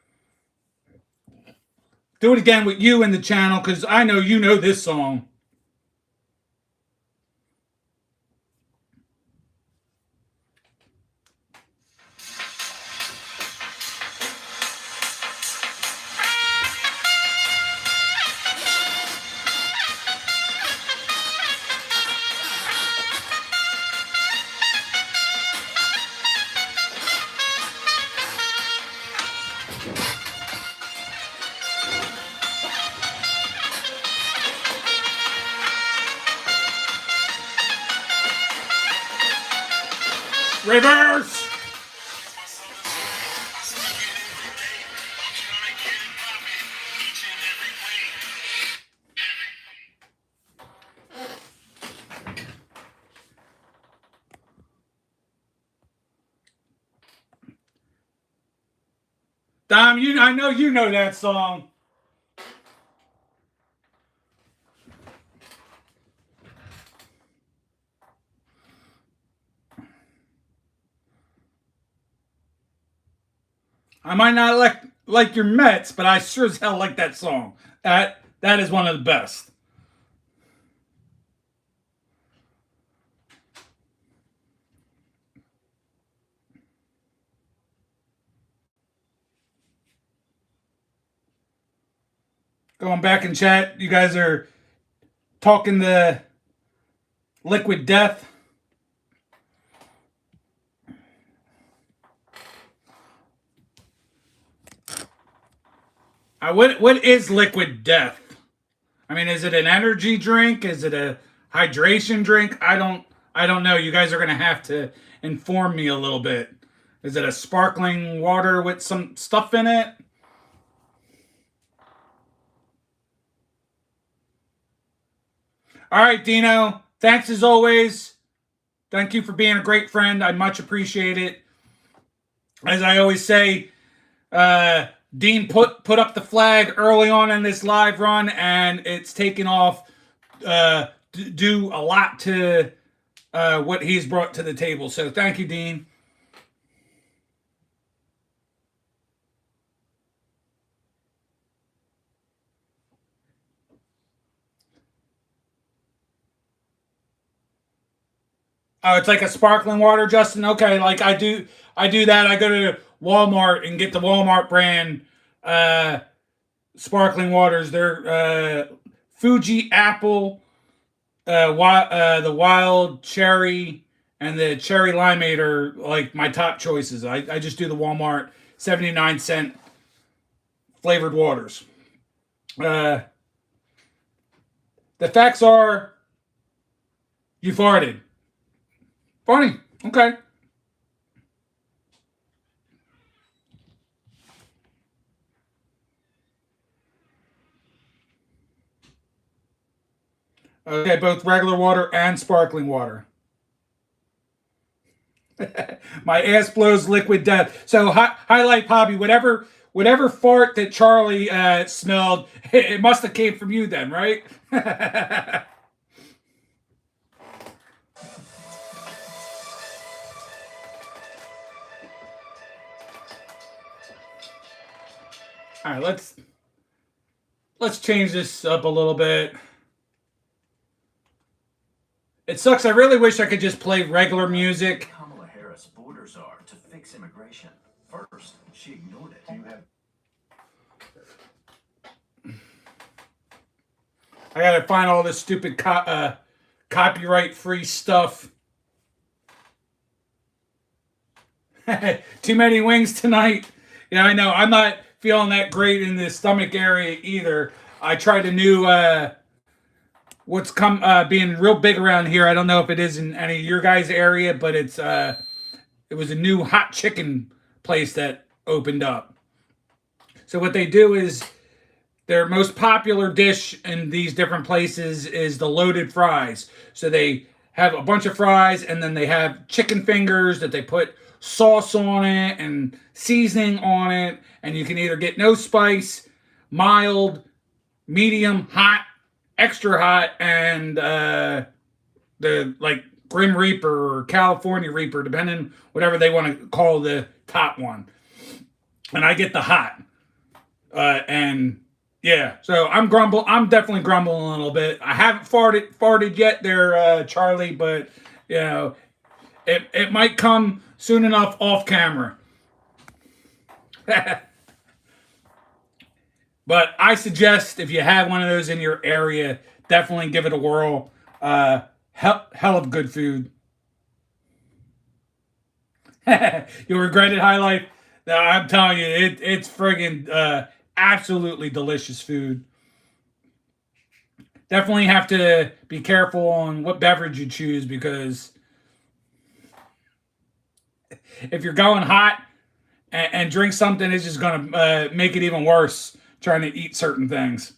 do it again with you in the channel, because I know you know this song. Reverse. Dom, I know you know that song. I might not like your Mets, but I sure as hell like that song. That is one of the best. Going back in chat, you guys are talking the Liquid Death. What is Liquid Death? I mean, is it an energy drink? Is it a hydration drink? I don't know. You guys are gonna have to inform me a little bit. Is it a sparkling water with some stuff in it? All right, Dino. Thanks as always. Thank you for being a great friend. I much appreciate it. As I always say, Dean put up the flag early on in this live run, and it's taken off. Do a lot to what he's brought to the table. So thank you, Dean. Oh, it's like a sparkling water, Justin. Okay, like I do that. I go to Walmart and get the Walmart brand sparkling waters. They're Fuji apple, the wild cherry, and the cherry limeade are like my top choices. I just do the Walmart 79-cent flavored waters. The facts are you farted. Funny. Okay. Okay, both regular water and sparkling water. My ass blows liquid death. So highlight Bobby, whatever fart that Charlie smelled, it must have came from you then, right? All right, let's change this up a little bit. It sucks. I really wish I could just play regular music. Kamala Harris borders are to fix immigration. First, she ignored it. I gotta find all this stupid copyright-free stuff. Too many wings tonight. Yeah, I know. I'm not feeling that great in the stomach area either. I tried a new what's being real big around here. I don't know if it is in any of your guys' area, but it was a new hot chicken place that opened up. So what they do is their most popular dish in these different places is the loaded fries. So they have a bunch of fries and then they have chicken fingers that they put sauce on it and seasoning on it, and you can either get no spice, mild, medium, hot, extra hot, and the like Grim Reaper or California Reaper, depending whatever they want to call the top one. And I get the hot, and yeah. So I'm definitely grumbling a little bit. I haven't farted yet, there, Charlie, but you know, it might come soon enough off camera. But I suggest if you have one of those in your area, definitely give it a whirl. Hell of good food. You'll regret it, High Life. No, I'm telling you, it's friggin' absolutely delicious food. Definitely have to be careful on what beverage you choose because if you're going hot and drink something, it's just going to make it even worse trying to eat certain things.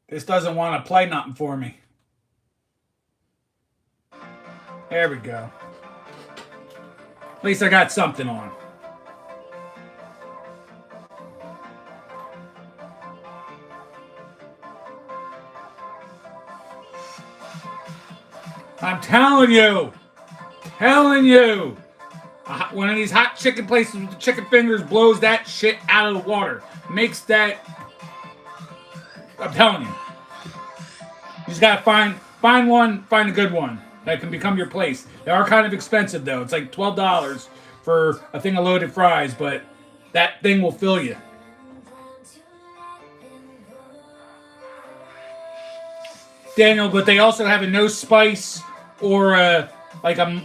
This doesn't want to play nothing for me. There we go. At least I got something on. I'm telling you. One of these hot chicken places with the chicken fingers blows that shit out of the water. Makes that... I'm telling you. You just gotta find a good one that can become your place. They are kind of expensive though. It's like $12 for a thing of loaded fries, but that thing will fill you. Daniel, but they also have a no spice or like a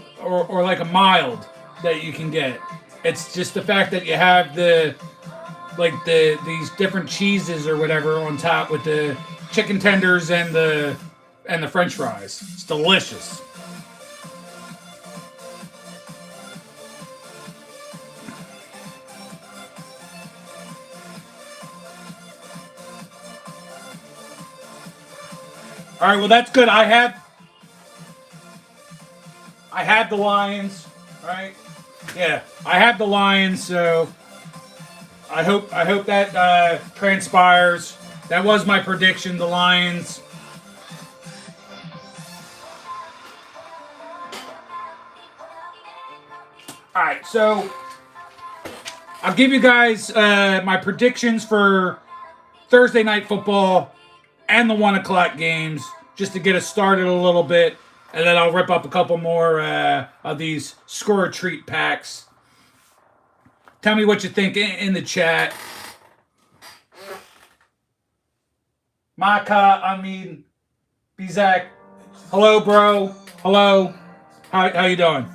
mild that you can get. It's just the fact that you have these different cheeses or whatever on top with the chicken tenders and the French fries. It's delicious. All right, well that's good. I have the Lions, right? Yeah, I have the Lions, so I hope that transpires. That was my prediction, the Lions. All right, so I'll give you guys my predictions for Thursday Night Football and the 1 o'clock games, just to get us started a little bit, and then I'll rip up a couple more of these score treat packs. Tell me what you think in the chat. Bizak. Hello, bro. Hello. How you doing?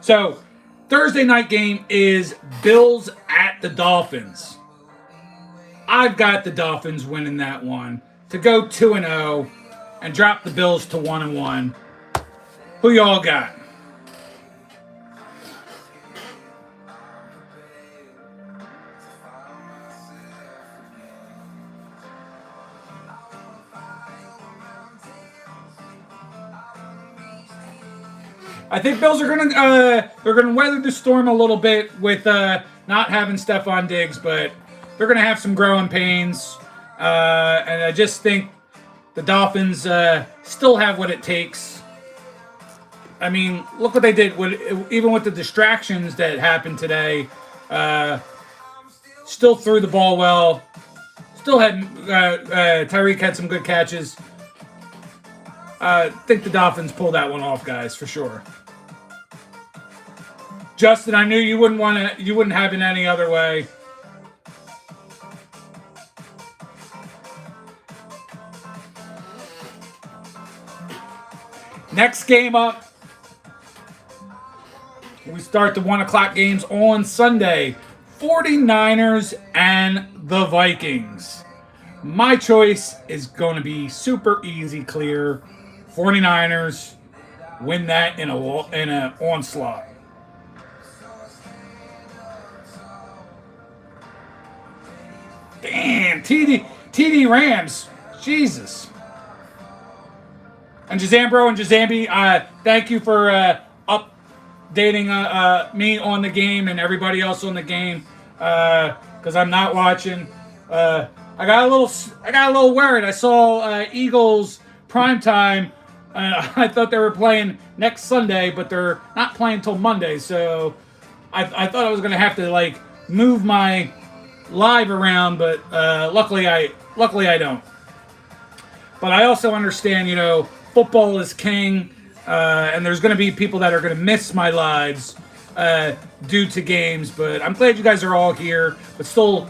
So, Thursday night game is Bills at the Dolphins. I've got the Dolphins winning that one to go 2-0 and drop the Bills to 1-1. Who y'all got? I think Bills are gonna weather the storm a little bit with not having Stephon Diggs, but they're gonna have some growing pains, and I just think the Dolphins still have what it takes. I mean, look what they did even with the distractions that happened today. Still threw the ball well. Still had Tyreek had some good catches. I think the Dolphins pull that one off, guys, for sure. Justin, I knew you wouldn't have it any other way. Next game up, we start the 1 o'clock games on Sunday. 49ers and the Vikings. My choice is going to be super easy, clear. 49ers win that in a onslaught. Damn, TD Rams. Jesus. And Jazambro and Jazambi, thank you for updating me on the game and everybody else on the game, because I'm not watching. I got a little worried. I saw Eagles primetime. I thought they were playing next Sunday, but they're not playing till Monday. So I thought I was gonna have to move my live around, but luckily I don't. But I also understand, football is king, and there's going to be people that are going to miss my lives due to games. But I'm glad you guys are all here, but still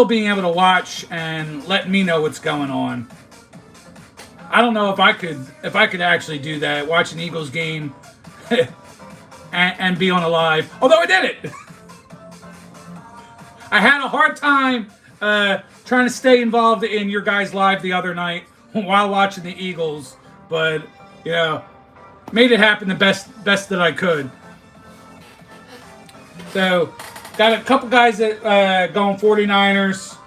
being able to watch and let me know what's going on. I don't know if I could actually do that, watch an Eagles game and be on a live. Although I did it. I had a hard time trying to stay involved in your guys' live the other night while watching the Eagles, but you know, made it happen the best that I could. So, got a couple guys that going 49ers.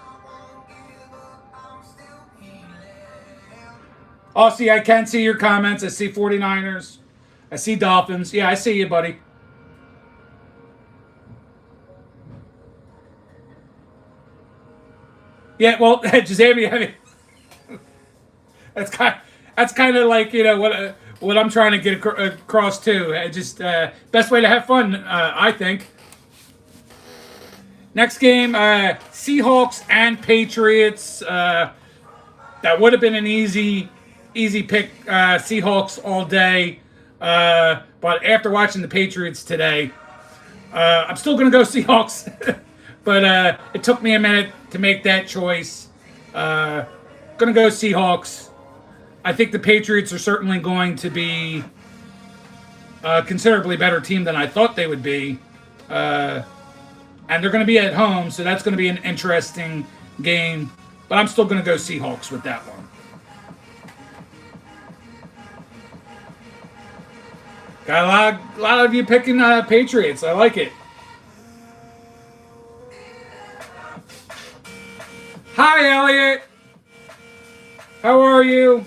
Oh, see, I can see your comments. I see 49ers. I see Dolphins. Yeah, I see you, buddy. Yeah, well, Giuseppe, I mean, that's kind of like what I'm trying to get across too. Just best way to have fun, I think. Next game, Seahawks and Patriots. That would have been an easy pick. Seahawks all day. But after watching the Patriots today, I'm still going to go Seahawks. But it took me a minute to make that choice. Going to go Seahawks. I think the Patriots are certainly going to be a considerably better team than I thought they would be. And they're going to be at home, so that's going to be an interesting game. But I'm still going to go Seahawks with that one. Got a lot of you picking Patriots. I like it. Hi, Elliot. How are you?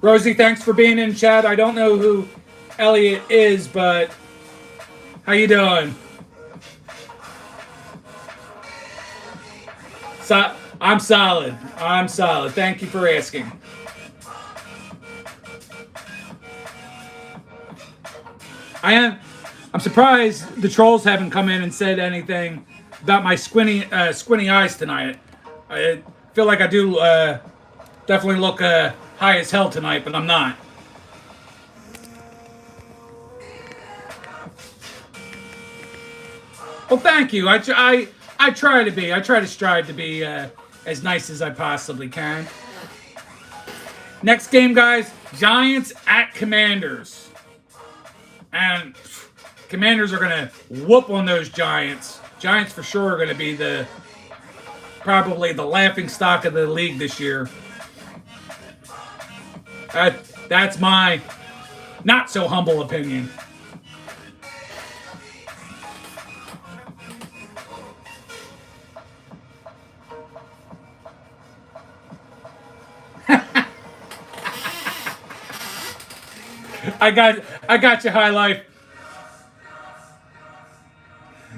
Rosie, thanks for being in chat. I don't know who Elliot is, but how you doing? I'm solid. I'm solid. Thank you for asking. I'm surprised the trolls haven't come in and said anything about my squinty eyes tonight. I feel like I do definitely look high as hell tonight, but I'm not. Well, thank you. I try to be. I try to strive to be as nice as I possibly can. Next game, guys. Giants at Commanders. And Commanders are going to whoop on those Giants. Giants for sure are going to be probably the laughing stock of the league this year. That's my not so humble opinion. I got you, High Life.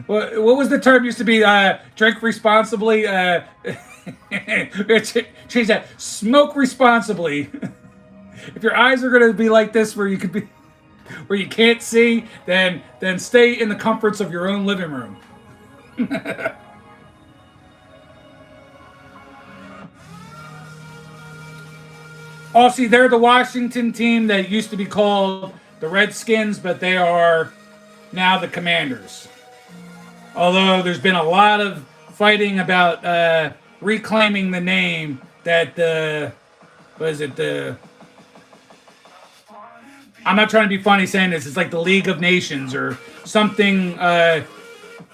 What was the term used to be? Drink responsibly. Change that. Smoke responsibly. If your eyes are going to be like this, where you can't see, then stay in the comforts of your own living room. Oh, see, they're the Washington team that used to be called the Redskins, but they are now the Commanders. Although there's been a lot of fighting about reclaiming the name that I'm not trying to be funny saying this. It's like the League of Nations or something,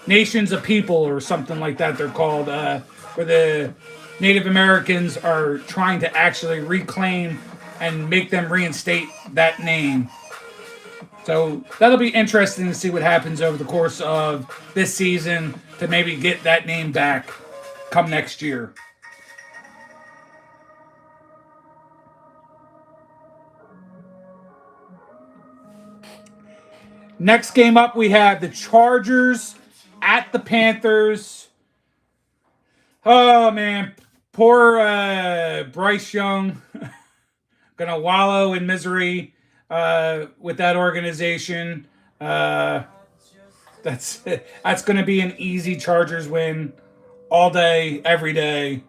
Nations of People or something like that they're called, where the Native Americans are trying to actually reclaim and make them reinstate that name. So that'll be interesting to see what happens over the course of this season to maybe get that name back come next year. Next game up, we have the Chargers at the Panthers. Oh, man. Poor Bryce Young. Gonna wallow in misery with that organization. That's gonna be an easy Chargers win all day, every day.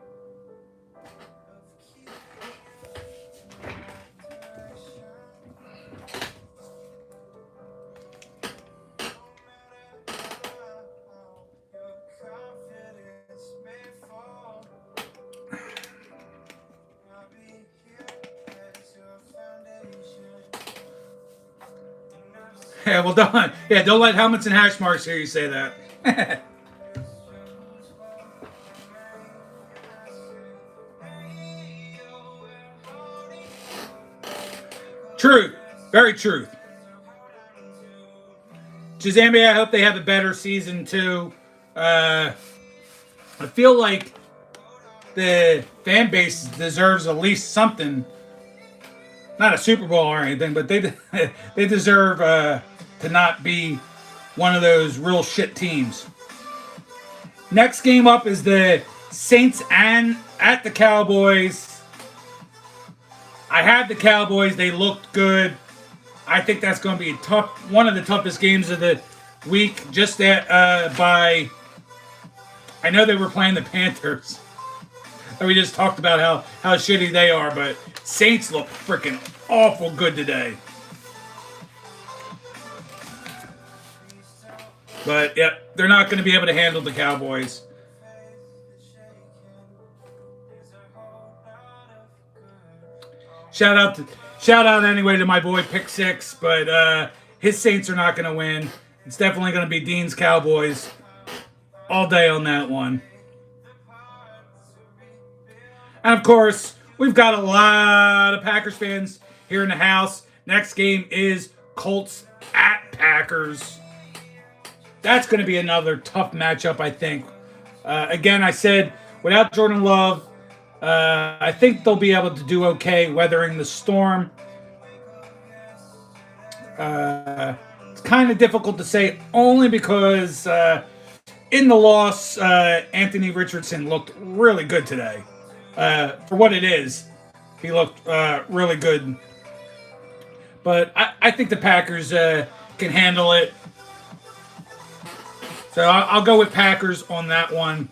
Yeah, well, don't let helmets and hash marks hear you say that. Truth, very truth. Shazambi, I hope they have a better season too. I feel like the fan base deserves at least something. Not a Super Bowl or anything, but they they deserve to not be one of those real shit teams. Next game up is the Saints and at the Cowboys. I had the Cowboys. They looked good. I think that's going to be one of the toughest games of the week. Just by, I know they were playing the Panthers. And we just talked about how shitty they are, but Saints look freaking awful good today. But yep, they're not going to be able to handle the Cowboys. Shout out anyway to my boy Pick Six, but his Saints are not going to win. It's definitely going to be Dean's Cowboys all day on that one. And of course, we've got a lot of Packers fans here in the house. Next game is Colts at Packers. That's going to be another tough matchup, I think. Again, I said without Jordan Love, I think they'll be able to do okay weathering the storm. It's kind of difficult to say only because in the loss, Anthony Richardson looked really good today. For what it is, he looked really good. But I think the Packers can handle it. So I'll go with Packers on that one.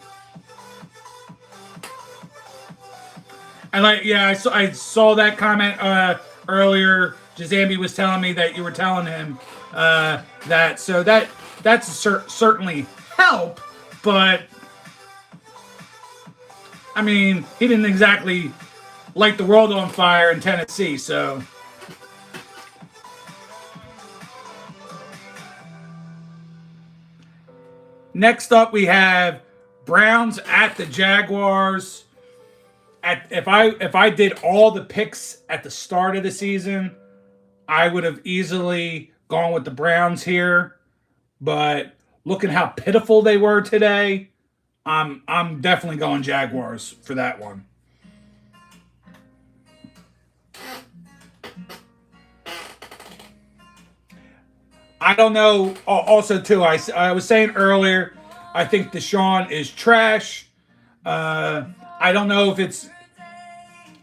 I saw that comment earlier. Jazambi was telling me that you were telling him that. So that's certainly help. But I mean, he didn't exactly light the world on fire in Tennessee. So next up, we have Browns at the Jaguars. If I did all the picks at the start of the season, I would have easily gone with the Browns here. But looking how pitiful they were today, I'm definitely going Jaguars for that one. I don't know. Also, too, I was saying earlier, I think Deshaun is trash. I don't know if it's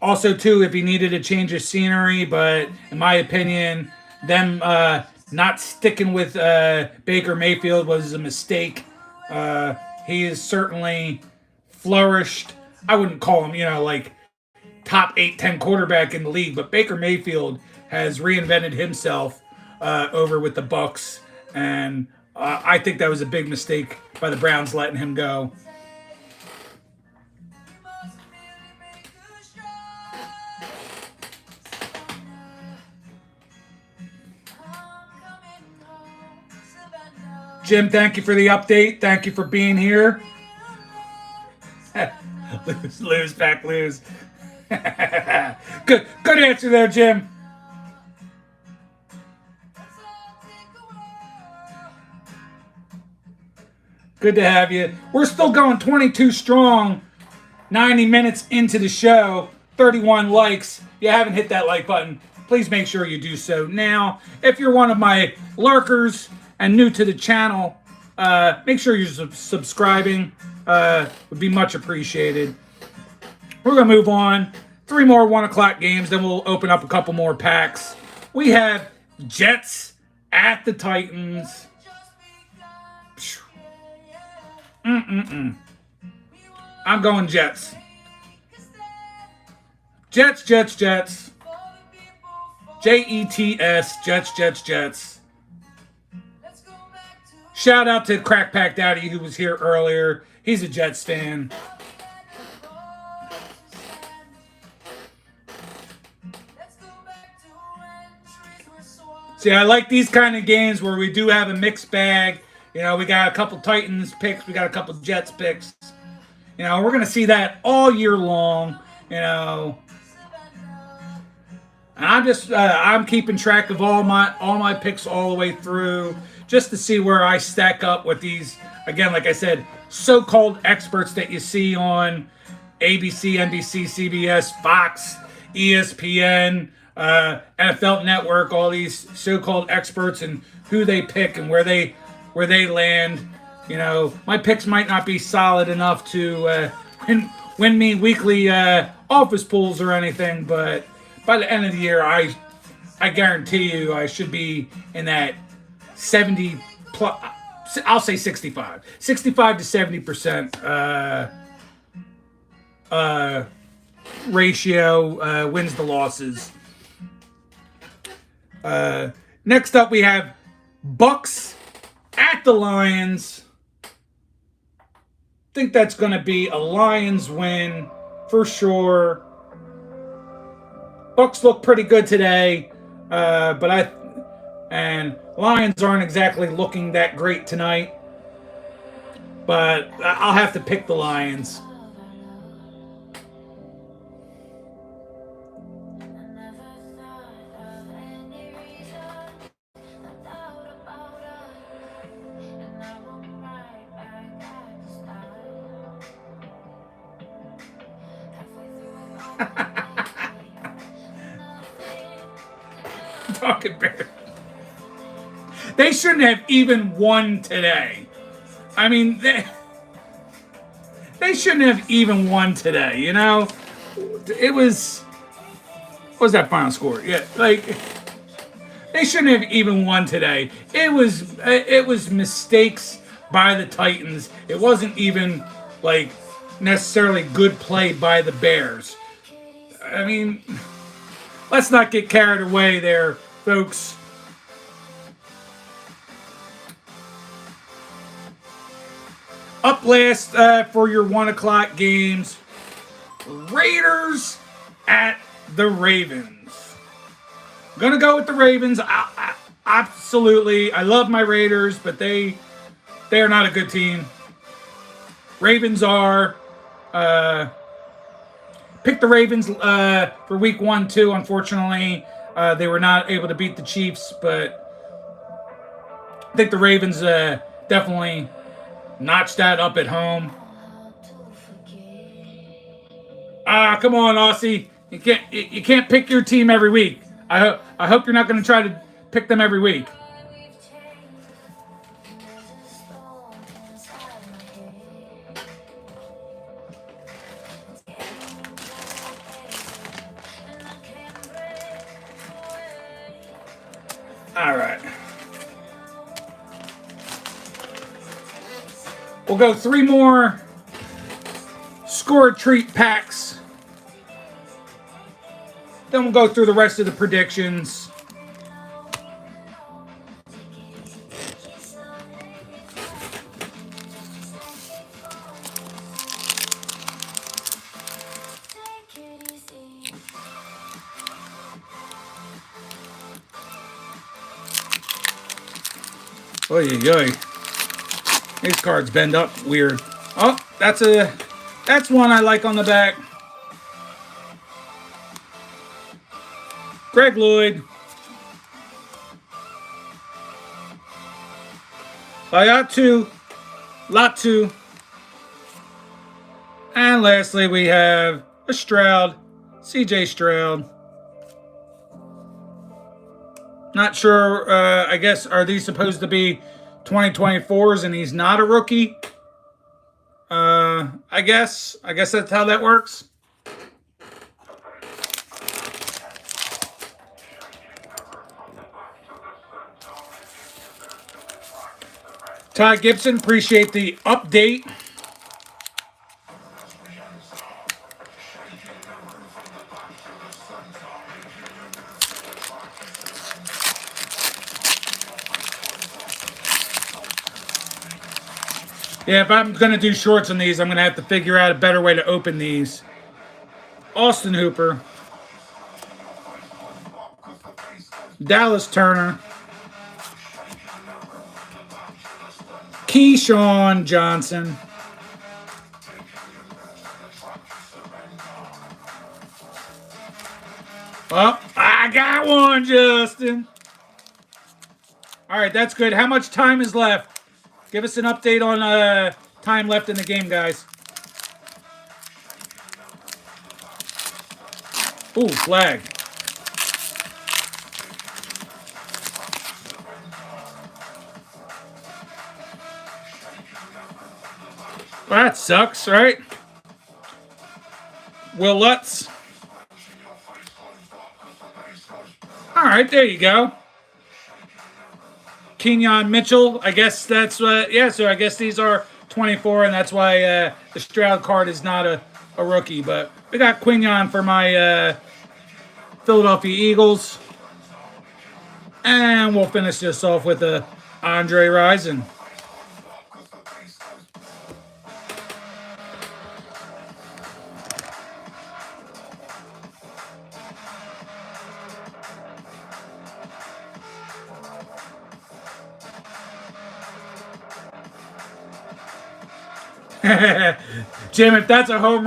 also, too, if he needed a change of scenery, but in my opinion, them not sticking with Baker Mayfield was a mistake. He has certainly flourished. I wouldn't call him, like top 8-10 quarterback in the league, but Baker Mayfield has reinvented himself over with the Bucs, and I think that was a big mistake by the Browns letting him go. Jim, thank you for the update. Thank you for being here. lose, back, lose. Good answer there, Jim. Good to have you. We're still going 22 strong, 90 minutes into the show, 31 likes. If you haven't hit that like button, please make sure you do so now. If you're one of my lurkers and new to the channel, make sure you're subscribing. Would be much appreciated. We're going to move on. 3 more 1 o'clock games, then we'll open up a couple more packs. We have Jets at the Titans. I'm going Jets. Jets. Jets, Jets. Shout out to Crack Pack Daddy who was here earlier. He's a Jets fan. See, I like these kind of games where we do have a mixed bag. You know, we got a couple Titans picks, we got a couple Jets picks. You know, we're gonna see that all year long. You know, and I'm keeping track of all my picks all the way through, just to see where I stack up with these. Again, like I said, so-called experts that you see on ABC, NBC, CBS, Fox, ESPN, NFL Network, all these so-called experts and who they pick and where they land. You know, my picks might not be solid enough to win me weekly office pools or anything, but by the end of the year, I guarantee you I should be in that 70 plus. I'll say 65 to 70% ratio wins the losses. Next up, we have Bucks at the Lions. Think that's going to be a Lions win for sure. Bucks look pretty good today, and Lions aren't exactly looking that great tonight. But I'll have to pick the Lions. Talking Bears. They shouldn't have even won today. I mean, they shouldn't have even won today, you know? It was... What was that final score? Yeah, like... They shouldn't have even won today. It was mistakes by the Titans. It wasn't even, like, necessarily good play by the Bears. I mean... Let's not get carried away there, folks. Up last for your 1 o'clock games. Raiders at the Ravens. I'm going to go with the Ravens. Absolutely. I love my Raiders, but they are not a good team. Ravens are... Picked the Ravens for week 1, 2. Unfortunately, they were not able to beat the Chiefs, but I think the Ravens definitely notched that up at home. Come on, Aussie. You can't pick your team every week. I hope you're not going to try to pick them every week. All right. We'll go 3 more score treat packs. Then we'll go through the rest of the predictions. Oy, oy. These cards bend up weird. Oh, that's one I like on the back. Greg Lloyd. Latu. And lastly, we have a Stroud. CJ Stroud. Not sure, I guess, are these supposed to be 2024s and he's not a rookie? I guess that's how that works. Todd Gibson, appreciate the update. Yeah, if I'm going to do shorts on these, I'm going to have to figure out a better way to open these. Austin Hooper. Dallas Turner. Keyshawn Johnson. Oh, I got one, Justin. All right, that's good. How much time is left? Give us an update on time left in the game, guys. Ooh, flag. Well, that sucks, right? Will Lutz. All right, there you go. Kenyon Mitchell. I guess that's yeah. So I guess these are 24, and that's why the Stroud card is not a rookie. But we got Quinyon for my Philadelphia Eagles, and we'll finish this off with a Andre Rison. Jim, if that's a home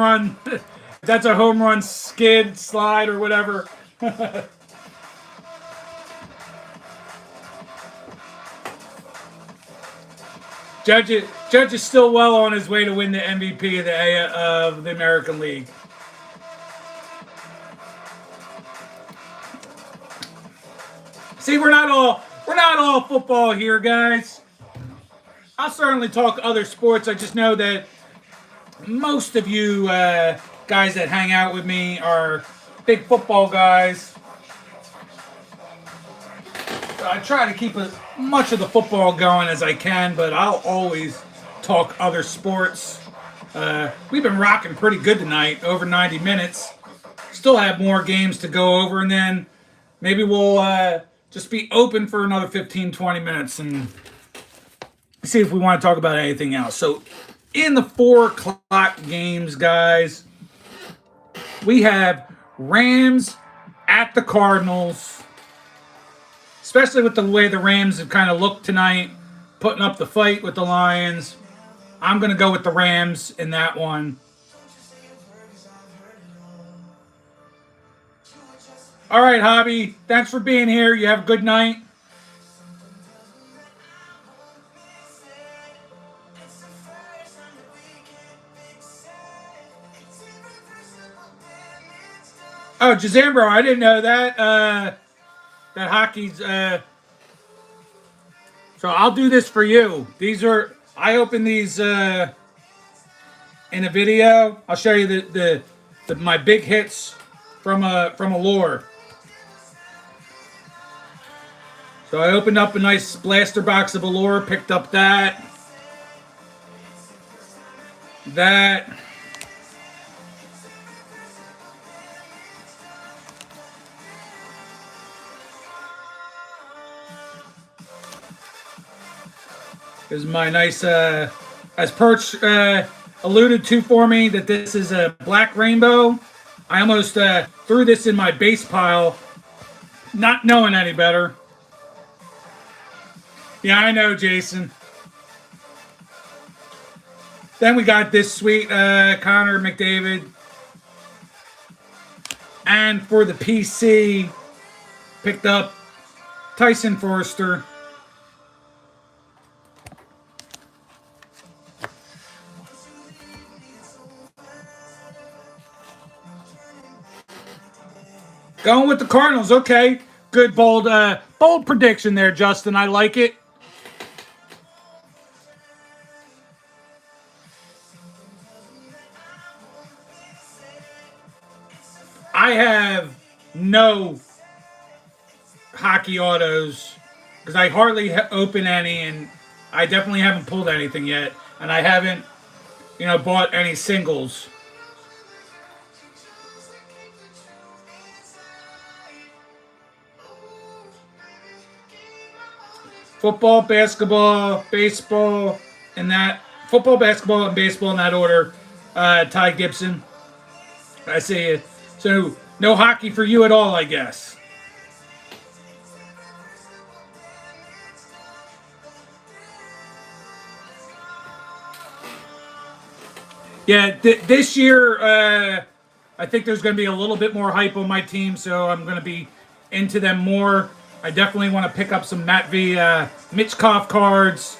run, skid, slide, or whatever. Judge is still well on his way to win the MVP of the American League. See, we're not all football here, guys. I'll certainly talk other sports. I just know that most of you guys that hang out with me are big football guys. So I try to keep as much of the football going as I can, but I'll always talk other sports. We've been rocking pretty good tonight, over 90 minutes. Still have more games to go over, and then maybe we'll just be open for another 15, 20 minutes and see if we want to talk about anything else. So in the 4 o'clock games, guys, we have Rams at the Cardinals, especially with the way the Rams have kind of looked tonight, putting up the fight with the Lions. I'm going to go with the Rams in that one. All right, Hobby, thanks for being here. You have a good night. Oh, Jazambro, I didn't know that. That hockey's. So I'll do this for you. I opened these in a video. I'll show you the my big hits from Allure. So I opened up a nice blaster box of Allure, picked up that. Is my nice, as Perch alluded to for me, that this is a black rainbow. I almost threw this in my base pile, not knowing any better. Yeah, I know, Jason. Then we got this sweet Connor McDavid. And for the PC, picked up Tyson Forster. Going with the Cardinals. Okay. Good, bold prediction there, Justin. I like it. I have no hockey autos because I hardly open any, and I definitely haven't pulled anything yet, and I haven't, bought any singles. Football, basketball, baseball, and that. Football, basketball, and baseball in that order. Ty Gibson. I see it. So, no hockey for you at all, I guess. Yeah, this year, I think there's going to be a little bit more hype on my team, so I'm going to be into them more. I definitely want to pick up some Matt V. Mitchkov cards,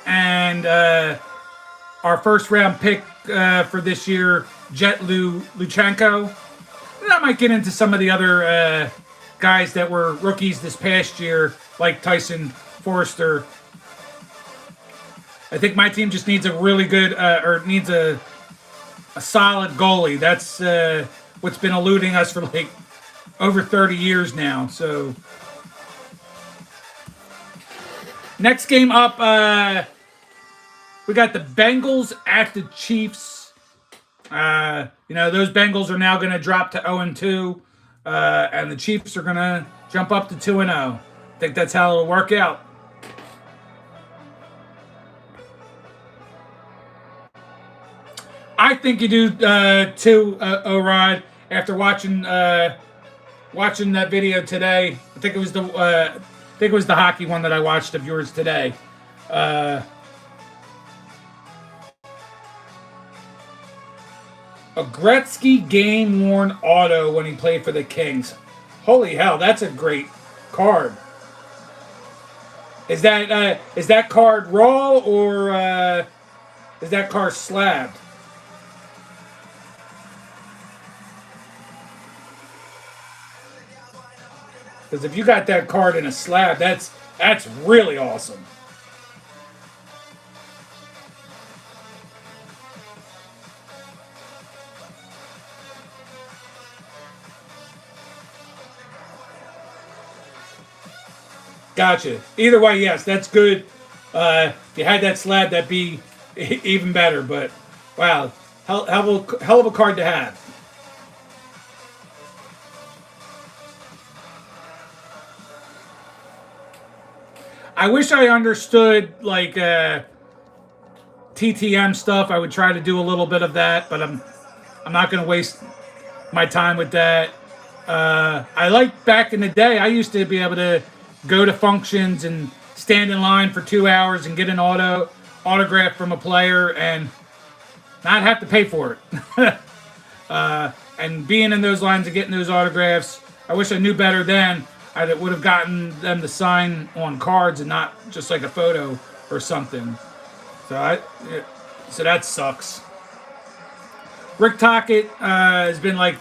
and our first round pick for this year, Jet Luchenko. And I might get into some of the other guys that were rookies this past year, like Tyson Forrester. I think my team just needs a really good, or needs a solid goalie. That's what's been eluding us for like over 30 years now. So next game up, we got the Bengals at the Chiefs. Those Bengals are now going to drop to 0-2, and the Chiefs are going to jump up to 2-0. I think that's how it'll work out. I think you do too, O'Rod. After watching that video today, I think it was the hockey one that I watched of yours today. A Gretzky game-worn auto when he played for the Kings. Holy hell, that's a great card. Is that card raw or is that card slabbed? Because if you got that card in a slab, that's really awesome. Gotcha. Either way, yes, that's good. If you had that slab, that'd be even better. But wow, hell of a card to have. I wish I understood like TTM stuff. I would try to do a little bit of that, but I'm not going to waste my time with that. I like back in the day, I used to be able to go to functions and stand in line for 2 hours and get an autograph from a player and not have to pay for it. And being in those lines and getting those autographs, I wish I knew better then. I would have gotten them to sign on cards and not just like a photo or something. So that sucks. Rick Tocchet has been like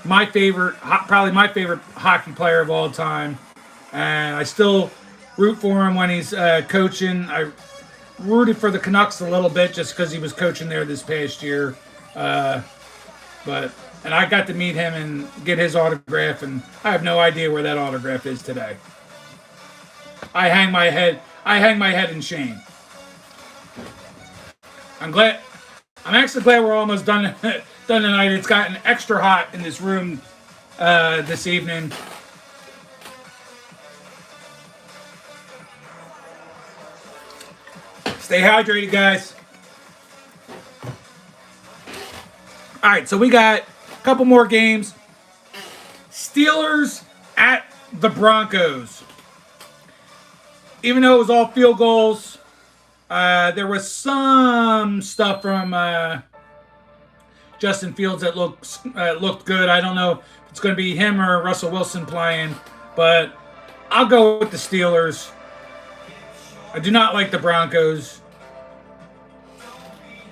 probably my favorite hockey player of all time, and I still root for him when he's coaching. I rooted for the Canucks a little bit just because he was coaching there this past year, and I got to meet him and get his autograph, and I have no idea where that autograph is today. I hang my head in shame. I'm actually glad we're almost done tonight. It's gotten extra hot in this room this evening. Stay hydrated, guys. All right, so we got a couple more games. Steelers at the Broncos. Even though it was all field goals, there was some stuff from Justin Fields that looked good. I don't know if it's going to be him or Russell Wilson playing, but I'll go with the Steelers. I do not like the Broncos.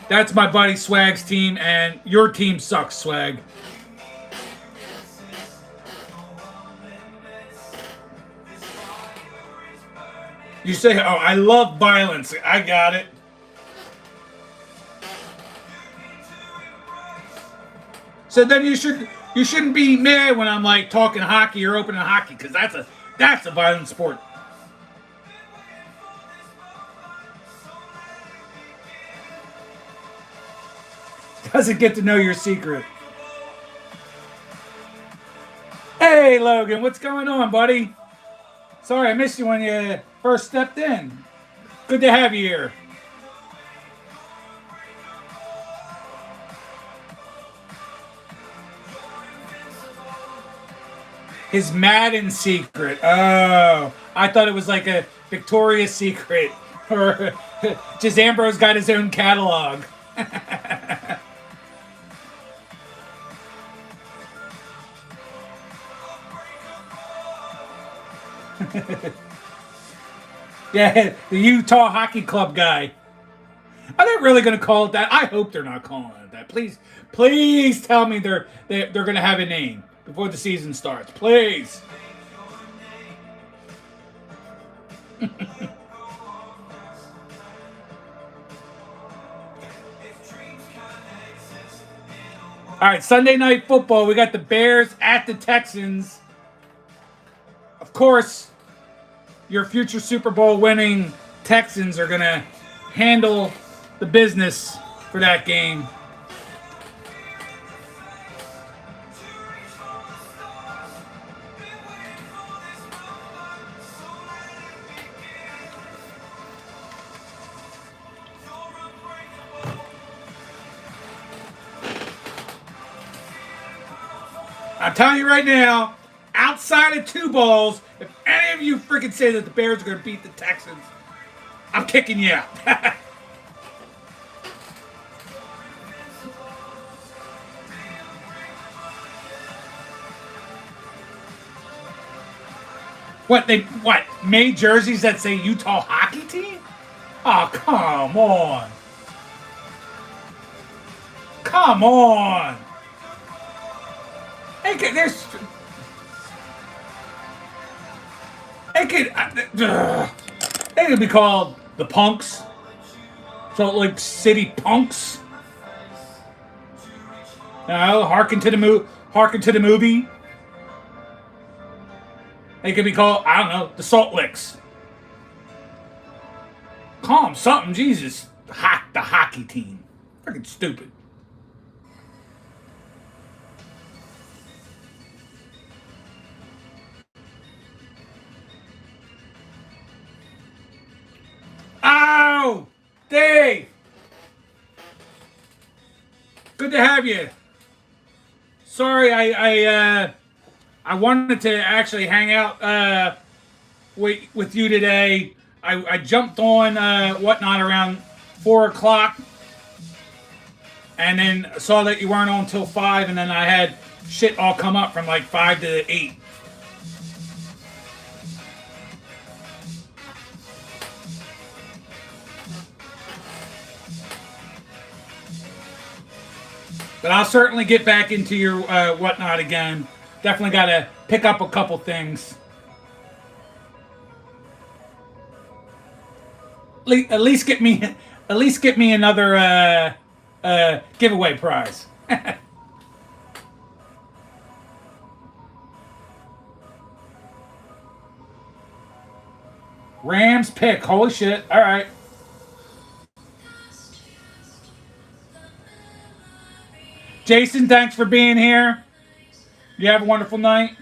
That's my buddy Swag's team, and your team sucks, Swag. You say, oh, I love violence. I got it. So then you shouldn't be mad when I'm like talking hockey or opening hockey, because that's a violent sport. Doesn't get to know your secret. Hey, Logan, what's going on, buddy? Sorry, I missed you when you first stepped in. Good to have you here. His Madden secret. Oh, I thought it was like a Victoria's Secret. Or just Ambrose got his own catalog. Yeah, the Utah Hockey Club guy. Are they really going to call it that? I hope they're not calling it that. Please, please tell me they're going to have a name before the season starts. Please. All right, Sunday Night Football. We got the Bears at the Texans. Of course, your future Super Bowl winning Texans are going to handle the business for that game. I'm telling you right now, outside of 2 balls, if any of you freaking say that the Bears are going to beat the Texans, I'm kicking you out. What made jerseys that say Utah Hockey Team? Oh, come on. Come on. They could be called the Punks. Salt Lake City Punks. Hearken to the movie. They could be called, I don't know, the Salt Licks. Call them something, Jesus. The hockey team. Freaking stupid. Oh, Dave. Good to have you. Sorry, I wanted to actually hang out with you today. I jumped on whatnot around 4 o'clock, and then saw that you weren't on until 5, and then I had shit all come up from like 5 to 8. But I'll certainly get back into your whatnot again. Definitely got to pick up a couple things. At least get me another giveaway prize. Rams pick. Holy shit! All right. Jason, thanks for being here. You have a wonderful night.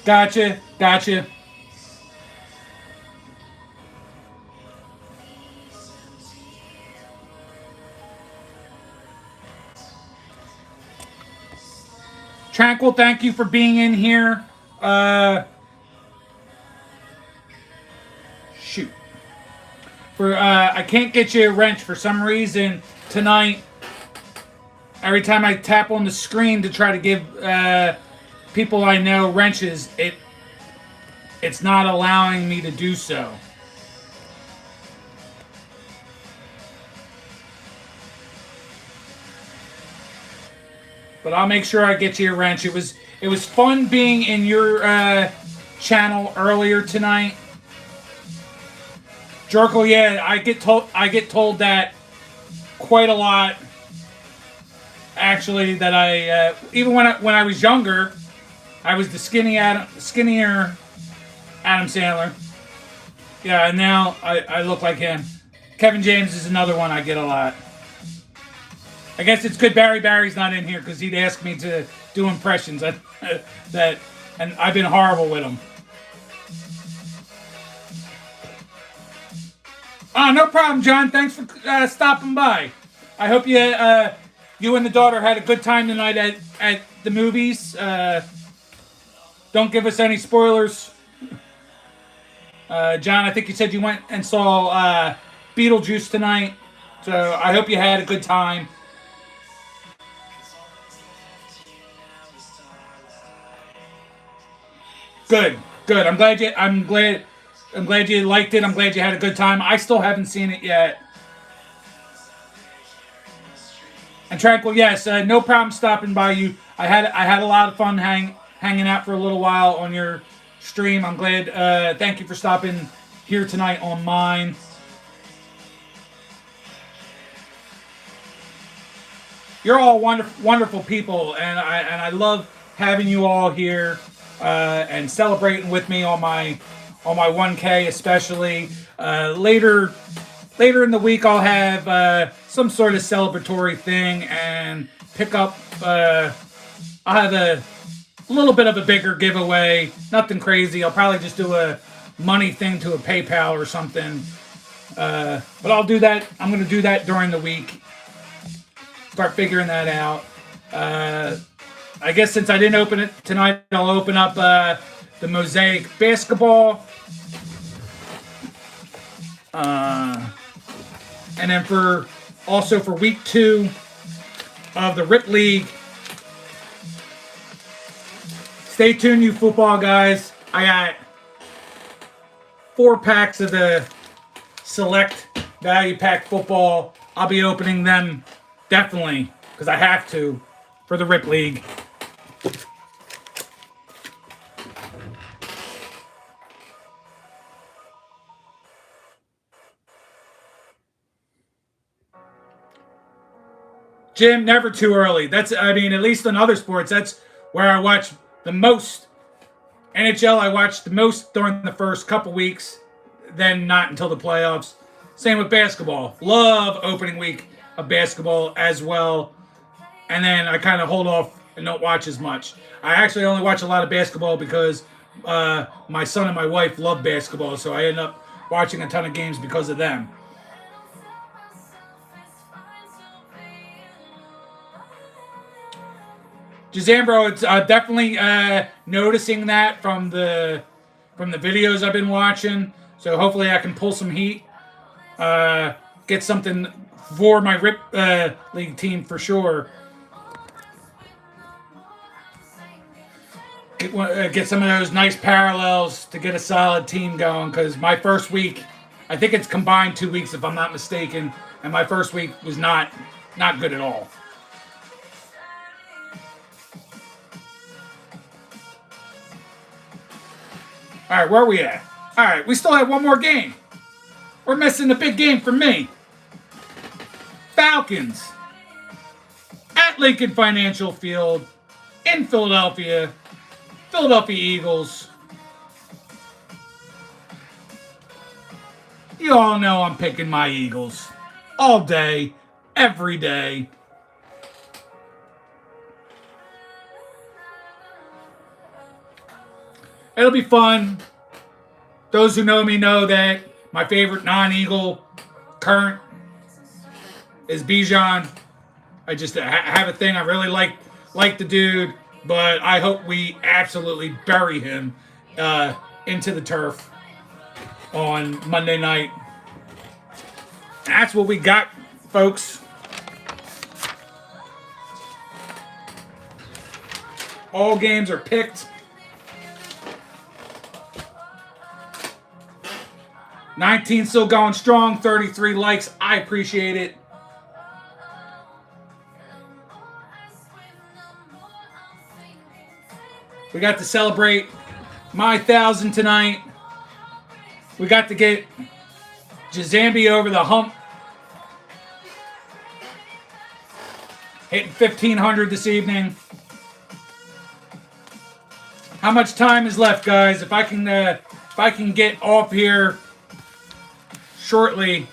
Gotcha. Tranquil, thank you for being in here. Shoot. I can't get you a wrench for some reason tonight. Every time I tap on the screen to try to give people I know wrenches, it's not allowing me to do so. But I'll make sure I get you a wrench. It was fun being in your channel earlier tonight. Jerkle, yeah, I get told that quite a lot. Actually, that I even when I was younger, I was the skinnier Adam Sandler. Yeah, and now I look like him. Kevin James is another one I get a lot. I guess it's good Barry's not in here because he'd ask me to do impressions. And I've been horrible with him. No problem, John. Thanks for stopping by. I hope you and the daughter had a good time tonight at the movies. Don't give us any spoilers. John, I think you said you went and saw Beetlejuice tonight. So I hope you had a good time. Good, good. I'm glad you liked it. I'm glad you had a good time. I still haven't seen it yet. And Tranquil, yes, no problem stopping by you. I had a lot of fun hanging out for a little while on your stream. I'm glad. Thank you for stopping here tonight on mine. You're all wonderful people, and I love having you all here and celebrating with me on my 1K, especially later in the week. I'll have some sort of celebratory thing and pick up. I'll have a little bit of a bigger giveaway. Nothing crazy. I'll probably just do a money thing to a PayPal or something. But I'll do that. I'm going to do that during the week. Start figuring that out. I guess since I didn't open it tonight, I'll open up the Mosaic basketball. And then for week 2 of the Rip League. Stay tuned, you football guys. I got 4 packs of the Select Value Pack football. I'll be opening them definitely because I have to for the Rip League. Jim, never too early. I mean, at least in other sports, that's where I watch the most. NHL, I watch the most during the first couple weeks, then not until the playoffs. Same with basketball. Love opening week of basketball as well. And then I kind of hold off and don't watch as much. I actually only watch a lot of basketball because my son and my wife love basketball, so I end up watching a ton of games because of them. Jazambro, it's definitely noticing that from the videos I've been watching. So hopefully I can pull some heat, get something for my Rip League team for sure. Get some of those nice parallels to get a solid team going. Because my first week, I think it's combined 2 weeks if I'm not mistaken, and my first week was not good at all. All right, where are we at? All right, we still have one more game. We're missing the big game for me. Falcons at Lincoln Financial Field in Philadelphia. Philadelphia Eagles. You all know I'm picking my Eagles all day, every day. It'll be fun. Those who know me know that my favorite non-Eagle current is Bijan. I just have a thing. I really like the dude, but I hope we absolutely bury him into the turf on Monday night. That's what we got, folks. All games are picked. 19 still going strong, 33 likes. I appreciate it. We got to celebrate my 1,000 tonight. We got to get Jazambi over the hump. Hitting 1,500 this evening. How much time is left, guys? If I can get off here shortly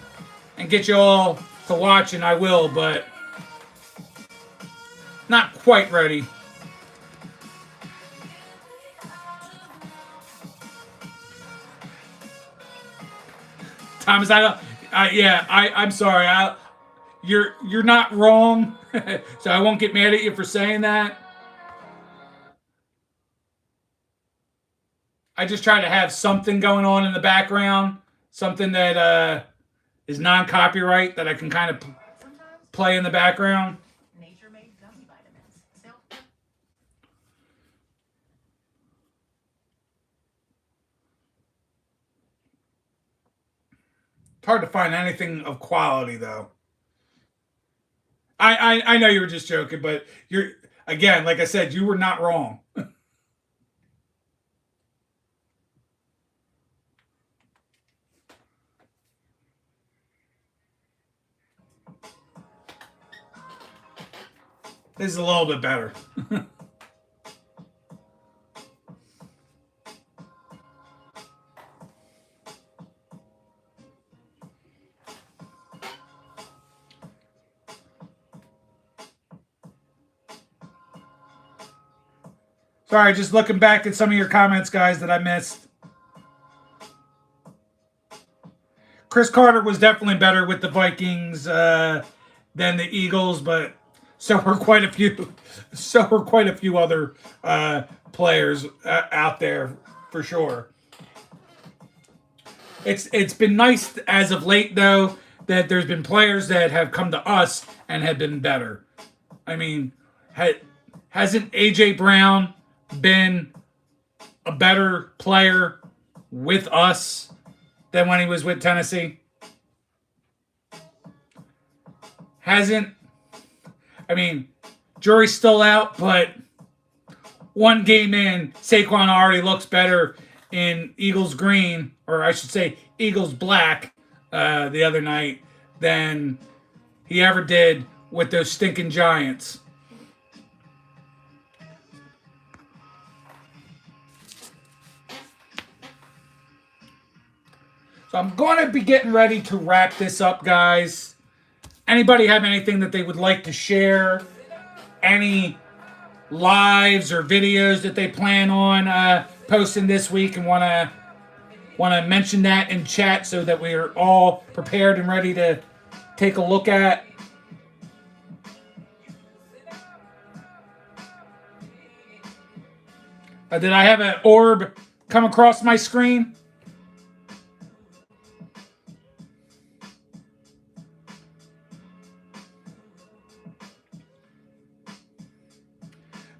and get you all to watch, and I will, but not quite ready. Thomas, I'm sorry. You're not wrong, so I won't get mad at you for saying that. I just try to have something going on in the background, something that is non-copyright that I can kind of play in the background. Nature-made gummy vitamins. Still. It's hard to find anything of quality, though. I know you were just joking, but you're, again, like I said, you were not wrong. This is a little bit better. Sorry, just looking back at some of your comments, guys, that I missed. Chris Carter was definitely better with the Vikings than the Eagles, but so were quite a few. So were quite a few other players out there for sure. It's been nice as of late, though, that there's been players that have come to us and have been better. I mean, hasn't AJ Brown been a better player with us than when he was with Tennessee? Hasn't. I mean, jury's still out, but one game in, Saquon already looks better in Eagles green, or I should say Eagles black, the other night than he ever did with those stinking Giants. So I'm going to be getting ready to wrap this up, guys. Anybody have anything that they would like to share? Any lives or videos that they plan on posting this week and want to mention that in chat so that we are all prepared and ready to take a look at? Did I have an orb come across my screen?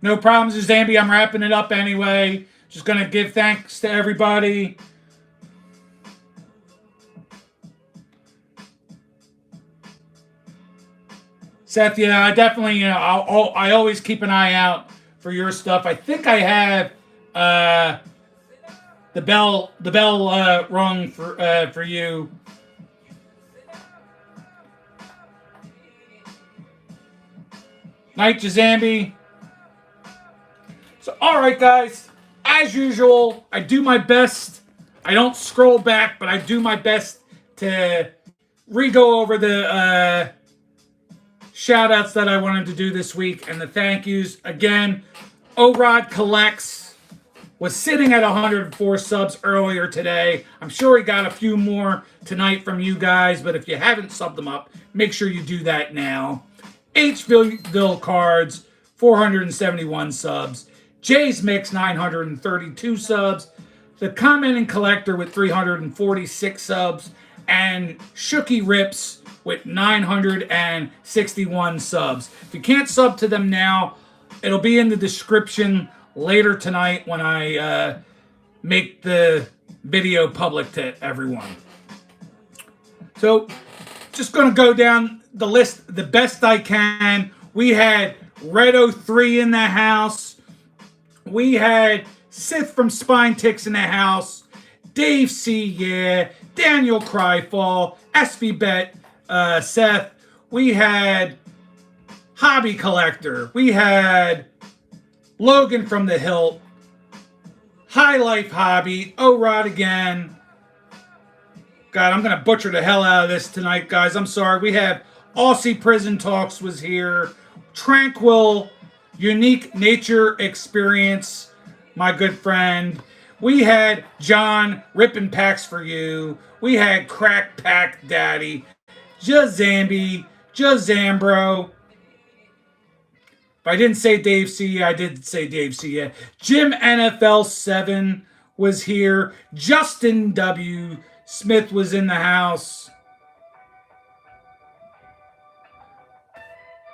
No problems, Zambi. I'm wrapping it up anyway. Just going to give thanks to everybody. Seth, yeah, I definitely, I always keep an eye out for your stuff. I think I have the bell rung for you. Night, Jazambi. So, all right, guys. As usual, I do my best. I don't scroll back, but I do my best to re-go over the shout-outs that I wanted to do this week and the thank yous. Again, O-Rod Collects was sitting at 104 subs earlier today. I'm sure he got a few more tonight from you guys, but if you haven't subbed them up, make sure you do that now. H-Ville Cards, 471 subs. Jay's Mix, 932 subs. The Commenting Collector with 346 subs. And Shooky Rips with 961 subs. If you can't sub to them now, it'll be in the description later tonight when I make the video public to everyone. So, just going to go down the list the best I can. We had Red03 in the house. We had Sith from Spine Ticks in the house. Dave C. Yeah. Daniel Cryfall. SV Bet. Seth. We had Hobby Collector. We had Logan from the Hilt. High Life Hobby. O-Rod again. God, I'm going to butcher the hell out of this tonight, guys. I'm sorry. We have Aussie Prison Talks was here. Tranquil, Unique Nature Experience, my good friend. We had John ripping packs for you. We had Crack Pack Daddy. Jazambi, Jazambro. If I didn't say Dave C, I did say Dave C. Jim NFL 7. was here. Justin W. Smith was in the house.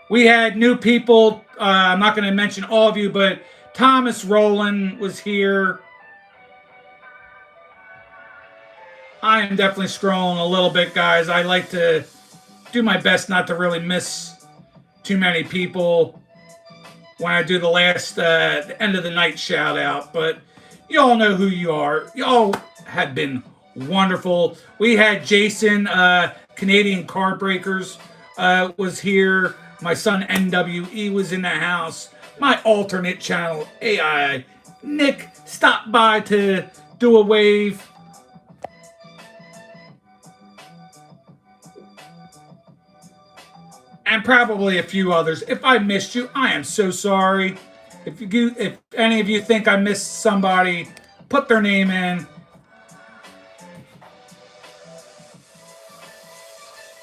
We had new people. I'm not going to mention all of you, but Thomas Rowland was here. I am definitely scrolling a little bit, guys. I like to do my best not to really miss too many people when I do the last end of the night shout out. But you all know who you are. You all have been wonderful. We had Jason, Canadian Car Breakers, was here. My son NWE was in the house. My alternate channel, AI. Nick stopped by to do a wave. And probably a few others. If I missed you, I am so sorry. If any of you think I missed somebody, put their name in.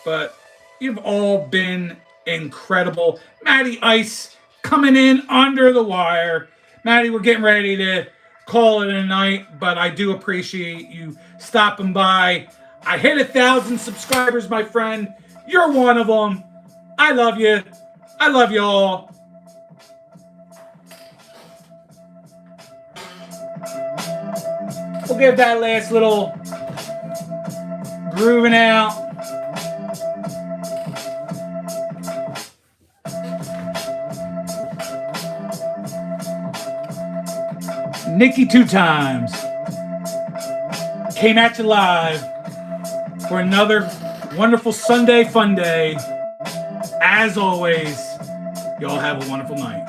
But you've all been incredible. Maddie Ice coming in under the wire. Maddie, we're getting ready to call it a night, but I do appreciate you stopping by. I hit 1,000 subscribers, my friend. You're one of them. I love you. I love you all. We'll give that last little grooving out. Nikki 2 times came at you live for another wonderful Sunday fun day. As always, y'all have a wonderful night.